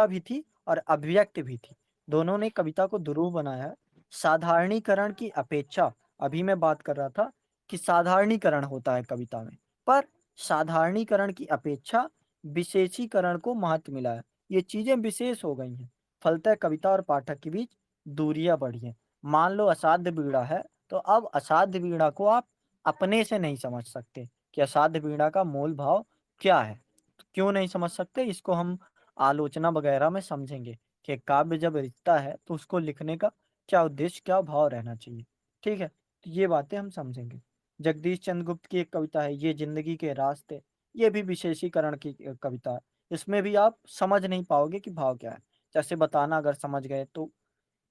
Speaker 1: भी थी और अभिव्यक्त भी थी। दोनों ने कविता को दुरूह बनाया है। साधारणीकरण की अपेक्षा, अभी मैं बात कर रहा था कि साधारणीकरण होता है कविता में, पर साधारणीकरण की अपेक्षा विशेषीकरण को महत्व मिला है। ये चीजें विशेष हो गई हैं, फलतः कविता और पाठक के बीच दूरियां बढ़ी हैं। मान लो असाध्य पीड़ा है, तो अब असाध्य पीड़ा को आप अपने से नहीं समझ सकते कि असाध्य पीड़ा का मूल भाव क्या है। तो क्यों नहीं समझ सकते, इसको हम आलोचना वगैरह में समझेंगे कि काव्य जब लिखता है तो उसको लिखने का क्या उद्देश्य, क्या भाव रहना चाहिए। ठीक है, तो ये बातें हम समझेंगे। जगदीश चंद्र गुप्त की एक कविता है, ये जिंदगी के रास्ते। ये भी विशेषीकरण की कविता है। इसमें भी आप समझ नहीं पाओगे कि भाव क्या है। जैसे बताना अगर समझ गए तो,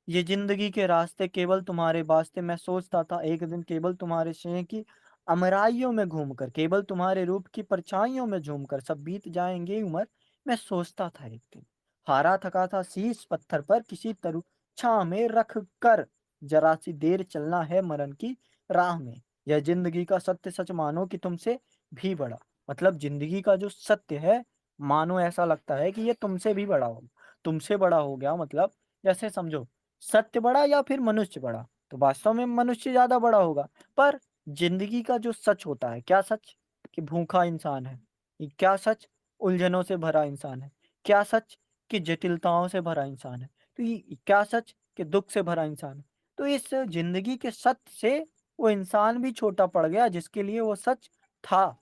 Speaker 1: ये जिंदगी के रास्ते केवल तुम्हारे वास्ते, मैं सोचता था एक दिन केवल तुम्हारे स्नेह की अमराइयों में घूमकर, केवल तुम्हारे रूप की परछाइयों में झूमकर सब बीत जाएंगे उम्र। मैं सोचता था एक दिन, हारा थका था शीश पत्थर पर किसी तरु छां में रख कर, जरा सी देर चलना है मरण की राह में। यह जिंदगी का सत्य सच मानो कि तुमसे भी बड़ा। मतलब जिंदगी का जो सत्य है, मानो ऐसा लगता है कि ये तुमसे भी बड़ा हो, तुमसे बड़ा हो गया। मतलब जैसे समझो, सत्य बड़ा या फिर मनुष्य बड़ा, तो वास्तव में मनुष्य ज्यादा बड़ा होगा। पर जिंदगी का जो सच होता है, क्या सच, कि भूखा इंसान है, ये क्या सच, उलझनों से भरा इंसान है, क्या सच, कि जटिलताओं से भरा इंसान है, तो ये क्या सच, कि दुख से भरा इंसान है। तो इस जिंदगी के सत्य से वो इंसान भी छोटा पड़ गया जिसके लिए वो सच था।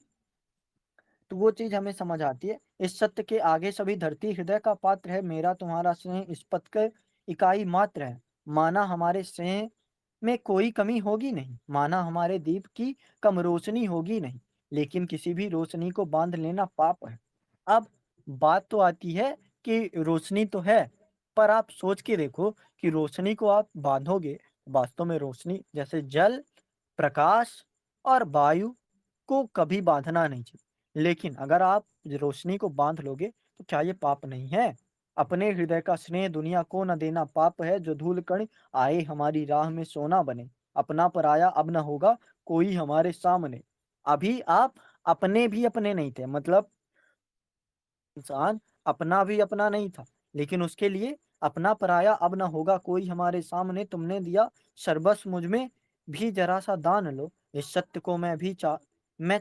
Speaker 1: तो वो चीज हमें समझ आती है। इस सत्य के आगे सभी धरती हृदय का पात्र है, मेरा तुम्हारा स्नेह इस पथ का इकाई मात्र है। माना हमारे स्नेह में कोई कमी होगी नहीं, माना हमारे दीप की कम रोशनी होगी नहीं, लेकिन किसी भी रोशनी को बांध लेना पाप है। अब बात तो आती है कि रोशनी तो है, पर आप सोच के देखो कि रोशनी को आप बांधोगे, वास्तव में रोशनी जैसे जल, प्रकाश और वायु को कभी बांधना नहीं चाहिए, लेकिन अगर आप रोशनी को बांध लोगे तो क्या ये पाप नहीं है? अपने हृदय का स्नेह दुनिया को न देना पाप है, जो धूल कण आए हमारी राह में सोना बने। अपना पराया अब न होगा कोई हमारे सामने। अभी आप अपने भी अपने नहीं थे, मतलब इंसान अपना भी अपना नहीं था, लेकिन उसके लिए अपना पराया अब ना होगा कोई हमारे सामने। तुमने दिया सर्वस्व, मुझ में भी जरा सा दान लो, इस सत्य को मैं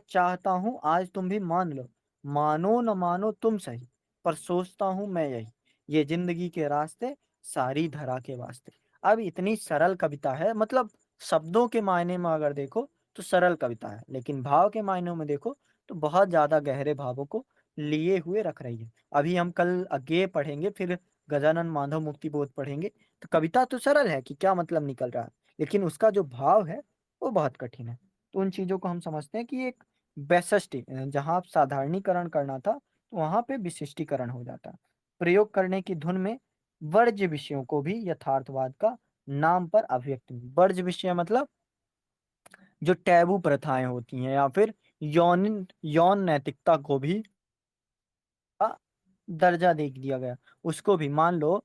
Speaker 1: चाहता हूँ आज तुम भी मान लो। मानो न मानो तुम सही, पर सोचता हूँ मैं यही, ये जिंदगी के रास्ते सारी धरा के वास्ते। अब इतनी सरल कविता है, मतलब शब्दों के मायने में अगर देखो तो सरल कविता है, लेकिन भाव के मायनों में देखो तो बहुत ज्यादा गहरे भावों को लिए हुए रख रही है। अभी हम कल आगे पढ़ेंगे, फिर गजानन माधव मुक्ति बोध पढ़ेंगे। तो कविता तो सरल है कि क्या मतलब निकल रहा है, लेकिन उसका जो भाव है वो बहुत कठिन है। तो उन चीजों को हम समझते हैं कि एक वैशिष्टि, जहाँ साधारणीकरण करना था तो वहां पे विशिष्टीकरण हो जाता है। प्रयोग करने की धुन में वर्ज्य विषयों को भी यथार्थवाद का नाम पर अभिव्यक्त हुई। वर्ज्य विषय मतलब जो टैबू प्रथाएं होती हैं, या फिर यौन यौन नैतिकता को भी का दर्जा दे दिया गया। उसको भी मान लो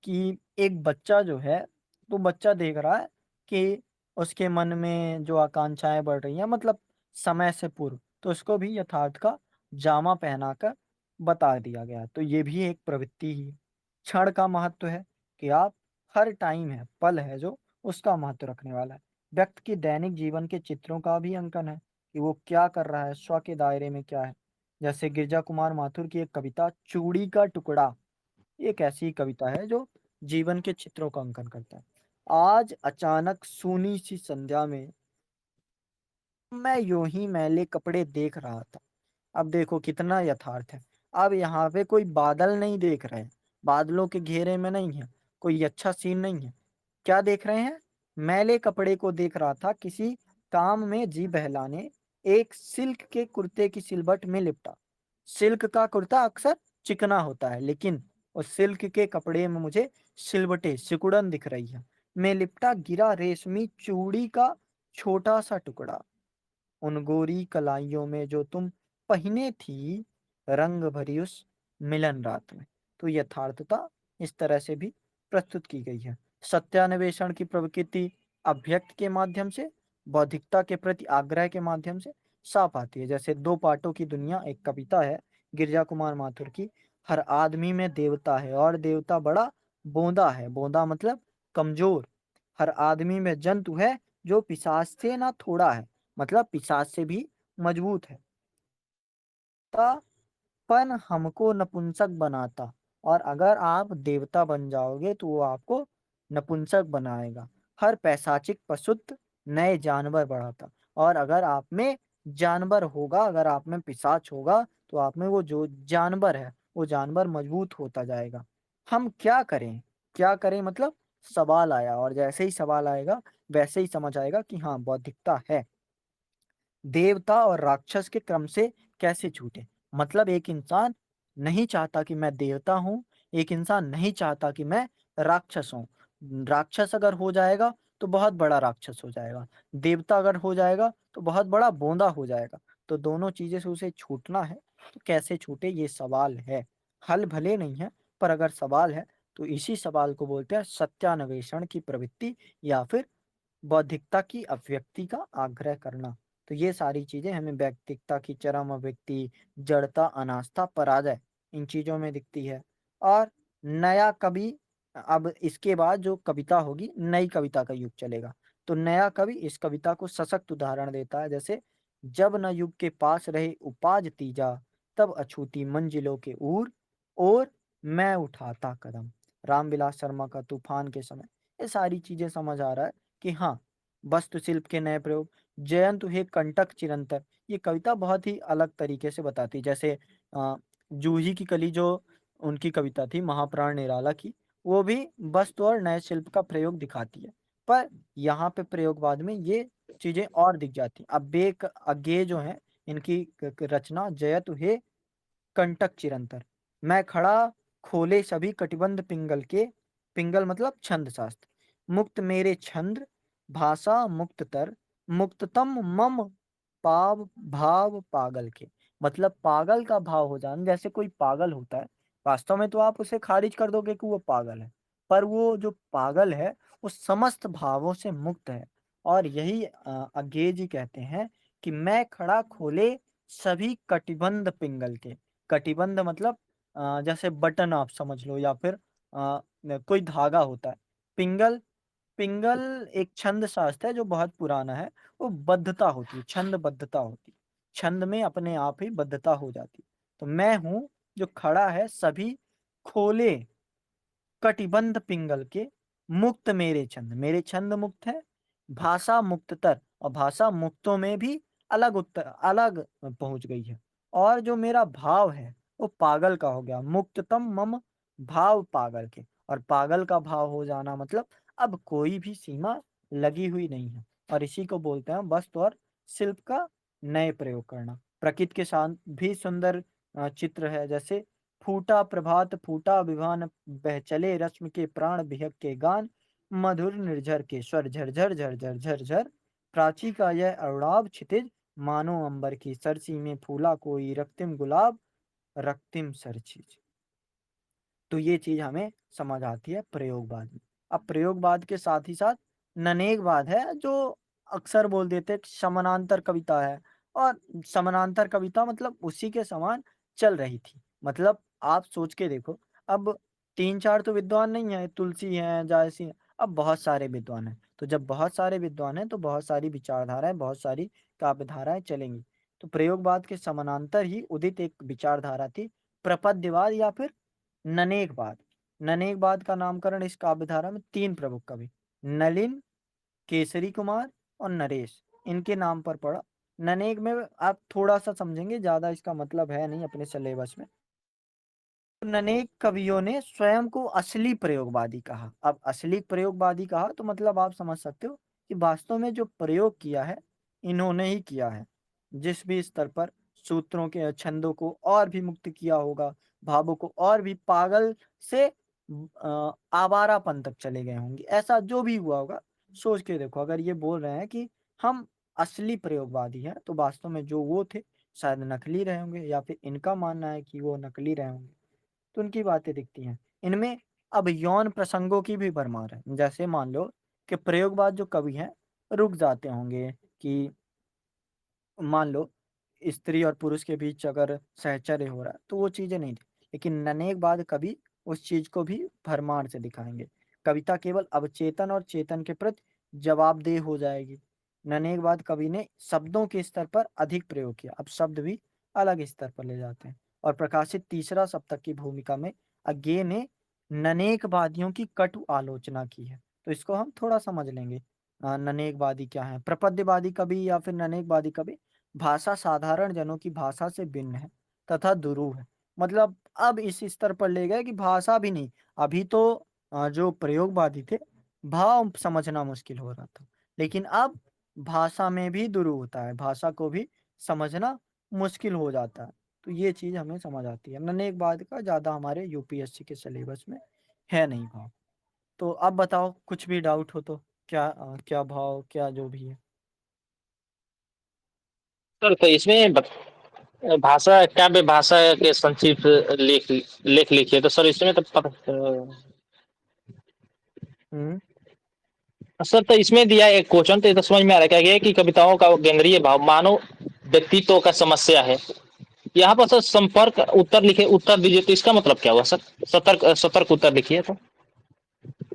Speaker 1: कि एक बच्चा जो है, तो बच्चा देख रहा है कि उसके मन में जो आकांक्षाएं बढ़ रही हैं, मतलब समय से पूर्व, तो उसको भी यथार्थ का जामा पहनाकर बता दिया गया। तो ये भी एक प्रवृत्ति ही है। क्षण का महत्व है कि आप हर टाइम है, पल है जो उसका महत्व रखने वाला है। व्यक्ति के दैनिक जीवन के चित्रों का भी अंकन है कि वो क्या कर रहा है, स्व के दायरे में क्या है। जैसे गिरजा कुमार माथुर की एक कविता चूड़ी का टुकड़ा, एक ऐसी कविता है जो जीवन के चित्रों का अंकन करता है। आज अचानक सूनी सी संध्या में मैं यूं ही मैले कपड़े देख रहा था। अब देखो कितना यथार्थ है। अब यहाँ पे कोई बादल नहीं देख रहे हैं, बादलों के घेरे में नहीं है, कोई अच्छा सीन नहीं है। क्या देख रहे हैं? मैले कपड़े को देख रहा था किसी काम में जी बहलाने, एक सिल्क के कुर्ते की सिलवट में लिपटा। सिल्क का कुर्ता अक्सर चिकना होता है, लेकिन उस सिल्क के कपड़े में मुझे सिलवटें सिकुड़न दिख रही है। मैं लिपटा गिरा रेशमी चूड़ी का छोटा सा टुकड़ा, उन गोरी कलाइयों में जो तुम पहने थी, रंग भरी उस मिलन रात में। तो यथार्थता इस तरह से भी प्रस्तुत की गई है। सत्यान्वेषण की प्रवृत्ति अभ्यक्त के माध्यम से, बौद्धिकता के प्रति आग्रह के माध्यम से साफ आती है। जैसे दो पाटों की दुनिया एक कविता है गिरजा कुमार माथुर की। हर आदमी में देवता है और देवता बड़ा बोंदा है, बोंदा मतलब कमजोर। हर आदमी में जंतु है जो पिशाच से ना थोड़ा है, मतलब पिशाच से भी मजबूत है। पन हमको नपुंसक बनाता, और अगर आप देवता बन जाओगे तो वो आपको नपुंसक बनाएगा। हर पैशाचिक पशुत्व नए जानवर बढ़ाता, और अगर आप में जानवर होगा, अगर आप में पिशाच होगा, तो आप में वो जो जानवर है वो जानवर मजबूत होता जाएगा। हम क्या करें? क्या करें मतलब सवाल आया, और जैसे ही सवाल आएगा वैसे ही समझ आएगा कि हाँ बौद्धिकता है। देवता और राक्षस के क्रम से कैसे छूटे? मतलब एक इंसान नहीं चाहता कि मैं देवता हूँ, एक इंसान नहीं चाहता कि मैं राक्षस हूँ। राक्षस अगर हो जाएगा तो बहुत बड़ा राक्षस हो जाएगा, देवता अगर हो जाएगा तो बहुत बड़ा बोंदा हो जाएगा। तो दोनों चीज़ें से उसे छूटना है, तो कैसे छूटे ये सवाल है। हल भले नहीं है, पर अगर सवाल है तो इसी सवाल को बोलते हैं सत्यान्वेषण की प्रवृत्ति, या फिर बौद्धिकता की अभिव्यक्ति का आग्रह करना। तो ये सारी चीजें हमें व्यक्तिकता की चरम अभिव्यक्ति, जड़ता, अनास्था, पराजय, इन चीजों में दिखती है। और नया कवि, अब इसके बाद जो कविता होगी नई कविता का युग चलेगा। तो नया कवि इस कविता को सशक्त उदाहरण देता है। जैसे जब न युग के पास रहे उपाज तीजा, तब अछूती मंजिलों के और मैं उठाता कदम। रामविलास शर्मा का तूफान के समय। ये सारी चीजें समझ आ रहा है कि हाँ, वास्तुशिल्प के नए प्रयोग। जयंतु हे कंटक चिरंतर, ये कविता बहुत ही अलग तरीके से बताती है। जैसे जूही की कली जो उनकी कविता थी महाप्राण निराला की, वो भी वस्तु और नए शिल्प का प्रयोग दिखाती है। पर यहाँ पे प्रयोगवाद में ये चीजें और दिख जाती हैं। अब बेक अज्ञे जो है इनकी रचना जयतु हे कंटक चिरंतर, मैं खड़ा खोले सभी कटिबंध पिंगल के, पिंगल मतलब छंद शास्त्र, मुक्त मेरे छंद भाषा मुक्त तर, मुक्ततम मम पाव भाव पागल के। मतलब पागल का भाव हो जाना, जैसे कोई पागल होता है, वास्तव में तो आप उसे खारिज कर दोगे कि वो पागल है, पर वो जो पागल है वो समस्त भावों से मुक्त है। और यही अज्ञे जी कहते हैं कि मैं खड़ा खोले सभी कटिबंध पिंगल के। कटिबंध मतलब जैसे बटन आप समझ लो, या फिर कोई धागा होता है। पिंगल, पिंगल एक छंद शास्त्र है जो बहुत पुराना है। वो बद्धता होती है, छंद बद्धता होती है, छंद में अपने आप ही बद्धता हो जाती है। तो मैं हूं जो खड़ा है सभी खोले कटिबंध पिंगल के, मुक्त मेरे छंद, मेरे छंद मुक्त है, भाषा मुक्ततर, और भाषा मुक्तों में भी अलग उत्तर अलग पहुंच गई है। और जो मेरा भाव है वो पागल का हो गया, मुक्ततम मम भाव पागल के। और पागल का भाव हो जाना मतलब अब कोई भी सीमा लगी हुई नहीं है। और इसी को बोलते हैं वस्तु और शिल्प का नए प्रयोग करना। प्रकृति के साथ भी सुंदर चित्र है। जैसे फूटा प्रभात फूटा विभान, बह चले रश्मि के प्राण बिहक के गान, मधुर निर्झर के स्वर झरझर झरझर झरझर, प्राची का यह अरुणाभ क्षितिज, मानो अंबर की सरसी में फूला कोई रक्तिम गुलाब, रक्तिम सरचीज। तो ये चीज हमें समझ आती है प्रयोगवाद में। अब प्रयोगवाद के साथ ही साथ ननेकवाद है, जो अक्सर बोल देते हैं कि समानांतर कविता है। और समानांतर कविता मतलब उसी के समान चल रही थी। मतलब आप सोच के देखो, अब तीन चार तो विद्वान नहीं है, तुलसी हैं, जायसी हैं, अब बहुत सारे विद्वान हैं, तो जब बहुत सारे विद्वान हैं तो बहुत सारी विचारधाराएं, बहुत सारी काव्यधाराएं चलेंगी। तो प्रयोगवाद के समानांतर ही उदित एक विचारधारा थी, प्रपद्यवाद या फिर ननेकवाद। ननेकवाद का नामकरण इस काव्यधारा में तीन प्रमुख कवि, नलिन, केसरी कुमार और नरेश, इनके नाम पर पढ़ा। ननेक में आप थोड़ा सा समझेंगे, ज्यादा इसका मतलब है नहीं अपने सिलेबस में। अनेक कवियों ने स्वयं को असली प्रयोगवादी कहा। अब असली प्रयोगवादी कहा तो मतलब आप समझ सकते हो कि वास्तव में जो प्रयोग किया है इन्होंने ही किया है। जिस भी स्तर पर सूत्रों के छंदों को और भी मुक्त किया होगा, भावों को और भी पागल से आवारापन तक चले गए होंगे, ऐसा जो भी हुआ होगा। सोच के देखो, अगर ये बोल रहे हैं कि हम असली प्रयोगवादी हैं तो वास्तव में जो वो थे शायद नकली रहे होंगे, या फिर इनका मानना है कि वो नकली रहे होंगे। तो उनकी बातें दिखती हैं इनमें। अब यौन प्रसंगों की भी भरमार है। जैसे मान लो कि प्रयोगवाद जो कवि हैं रुक जाते होंगे कि मान लो स्त्री और पुरुष के बीच अगर सहचर्य हो रहा है तो वो चीजें नहीं थी, लेकिन ननेक बाद कवि उस चीज को भी भरमार से दिखाएंगे। कविता केवल अवचेतन और चेतन के प्रति जवाबदेह हो जाएगी। ननेक बाद कवि ने शब्दों के स्तर पर अधिक प्रयोग किया, अब शब्द भी अलग स्तर पर ले जाते हैं। और प्रकाशित तीसरा सप्तक की भूमिका में अज्ञे ने ननेकवादियों की कटु आलोचना की है। तो इसको हम थोड़ा समझ लेंगे। ननेकवादी क्या है, प्रपद्यवादी कवि या फिर ननेकवादी कवि। भाषा साधारण जनों की भाषा से भिन्न है तथा दुरूह है। मतलब अब इस स्तर पर ले गए कि भाषा भी नहीं। अभी तो जो प्रयोगवादी थे भाव समझना मुश्किल हो रहा था, लेकिन अब भाषा में भी दुरूह होता है, भाषा को भी समझना मुश्किल हो जाता है। तो ये चीज हमें समझ आती है। ननेकवाद का ज्यादा हमारे यूपीएससी के सिलेबस में है नहीं भाव। तो अब बताओ, कुछ भी डाउट हो तो, क्या क्या भाव, क्या जो भी है।
Speaker 2: सर तो इसमें भाषा काव्य भाषा के संक्षिप्त लेख लेख लिखिए, तो सर इसमें तो
Speaker 1: हम्म।
Speaker 2: सर तो इसमें दिया एक क्वेश्चन, तो ये तो समझ में आ रहा है क्या कि कविताओं का केंद्रीय भाव मानव व्यक्तित्व का समस्या है। यहाँ पर सर संपर्क उत्तर लिखे, उत्तर दीजिए, तो इसका मतलब क्या हुआ सर? सतर्क सतर्क उत्तर लिखिए तो।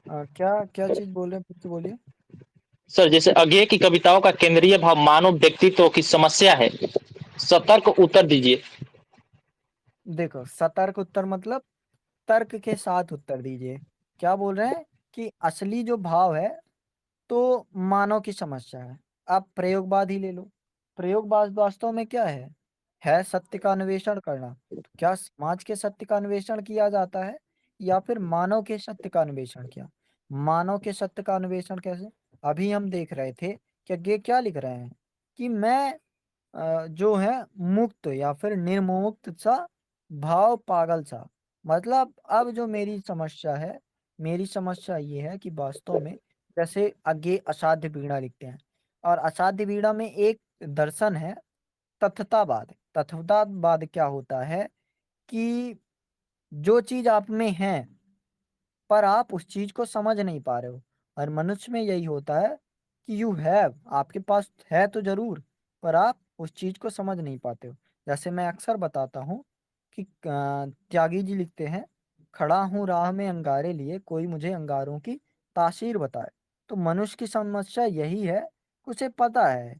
Speaker 1: क्या क्या चीज बोल रहे हैं, फिर से बोलिए।
Speaker 2: सर जैसे अज्ञेय की कविताओं का केंद्रीय भाव मानव व्यक्तित्व की समस्या है, सतर्क उत्तर दीजिए।
Speaker 1: देखो, सतर्क उत्तर मतलब तर्क के साथ उत्तर दीजिए। क्या बोल रहे हैं कि असली जो भाव है तो मानव की समस्या है। आप प्रयोगवाद ही ले लो। प्रयोगवाद वास्तव में क्या है सत्य का अन्वेषण करना। तो क्या समाज के सत्य का अन्वेषण किया जाता है या फिर मानव के सत्य का अन्वेषण किया? मानव के सत्य का अन्वेषण कैसे? अभी हम देख रहे थे कि ये क्या लिख रहे हैं कि मैं जो है मुक्त या फिर निर्मुक्त सा भाव पागल सा। मतलब अब जो मेरी समस्या है, मेरी समस्या ये है कि वास्तव में जैसे आगे असाध्य वीणा लिखते हैं, और असाध्य वीणा में एक दर्शन है तथ्यतावाद। तथ्यतावाद क्या होता है कि जो चीज आप में है पर आप उस चीज को समझ नहीं पा रहे हो। और मनुष्य में यही होता है कि यू हैव, आपके पास है तो जरूर, पर आप उस चीज को समझ नहीं पाते हो। जैसे मैं अक्सर बताता हूँ कि त्यागी जी लिखते हैं, खड़ा हूँ राह में अंगारे लिए, कोई मुझे अंगारों की तासीर बताए। तो मनुष्य की समस्या यही है कि उसे पता है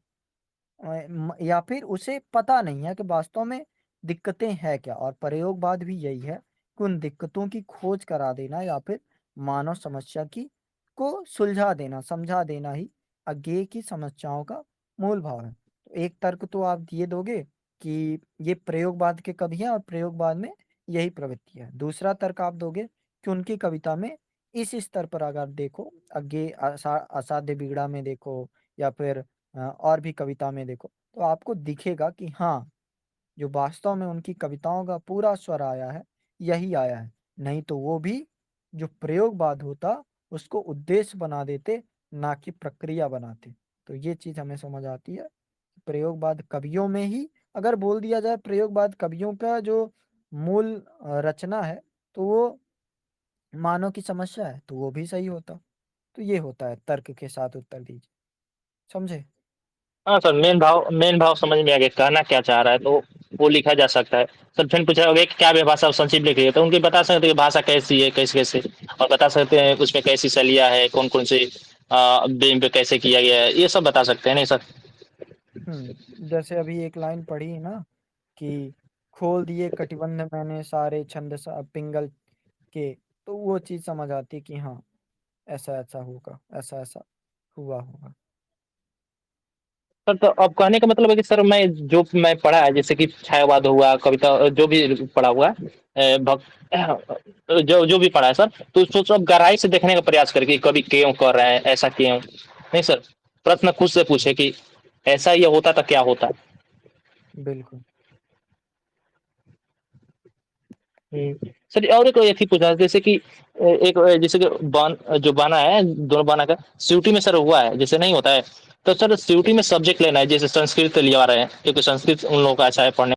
Speaker 1: या फिर उसे पता नहीं है कि वास्तव में दिक्कतें हैं क्या। और प्रयोगवाद भी यही है कि उन दिक्कतों की खोज करा देना या फिर मानव समस्या की को सुलझा देना, समझा देना ही अज्ञेय की समस्याओं का मूल भाव है। तो एक तर्क तो आप ये दोगे कि ये प्रयोगवाद के कवि हैं और प्रयोगवाद में यही प्रवृत्ति है। दूसरा तर्क आप दोगे कि उनकी कविता में इस स्तर पर अगर देखो, अज्ञेय असाध्य बीड़ा में देखो या फिर और भी कविता में देखो, तो आपको दिखेगा कि हाँ, जो वास्तव में उनकी कविताओं का पूरा स्वर आया है यही आया है। नहीं तो वो भी जो प्रयोगवाद होता उसको उद्देश्य बना देते, ना कि प्रक्रिया बनाते। तो ये चीज हमें समझ आती है। प्रयोगवाद कवियों में ही अगर बोल दिया जाए, प्रयोगवाद कवियों का जो मूल रचना है, तो वो मानव की समस्या है, तो वो भी सही होता। तो ये होता है तर्क के साथ उत्तर दीजिए। समझे?
Speaker 2: हाँ सर, मेन भाव समझ में आ गया, कहना क्या चाह रहा है, तो वो लिखा जा सकता है। सर फिर पूछा होगा कि क्या वे भाषा संक्षिप्त लिखी है, तो उनकी बता सकते हैं कि भाषा कैसी है, कैसे कैसे। और बता सकते हैं उसमें कैसी शैलियाँ है, कौन-कौन से बीम पे कैसे किया गया है, ये सब बता सकते हैं नहीं सर?
Speaker 1: जैसे अभी एक लाइन पढ़ी ना कि खोल दिए कटिबंध मैंने सारे छंद पिंगल के, तो वो चीज़ समझ आती है कि हाँ, ऐसा-ऐसा होगा, ऐसा-ऐसा हुआ होगा।
Speaker 2: सर तो अब कहने का मतलब है कि सर मैं पढ़ा है जैसे कि छायावाद हुआ, कविता जो भी पढ़ा हुआ है जो जो भी पढ़ा है सर, तो उसको सब गहराई से देखने का प्रयास करके कवि क्यों कर रहे हैं, ऐसा क्यों? नहीं सर, प्रश्न खुद से पूछे कि ऐसा ये होता तो क्या होता?
Speaker 1: बिल्कुल।
Speaker 2: सर और एक ये थी पूछना जैसे कि एक जैसे कि जो बाना है दोनों बाना का सीयूटी में सर हुआ है जैसे नहीं होता है तो सर सीयूटी में सब्जेक्ट लेना है जैसे संस्कृत लिया रहे हैं क्योंकि संस्कृत उन लोगों का अच्छा है पढ़ने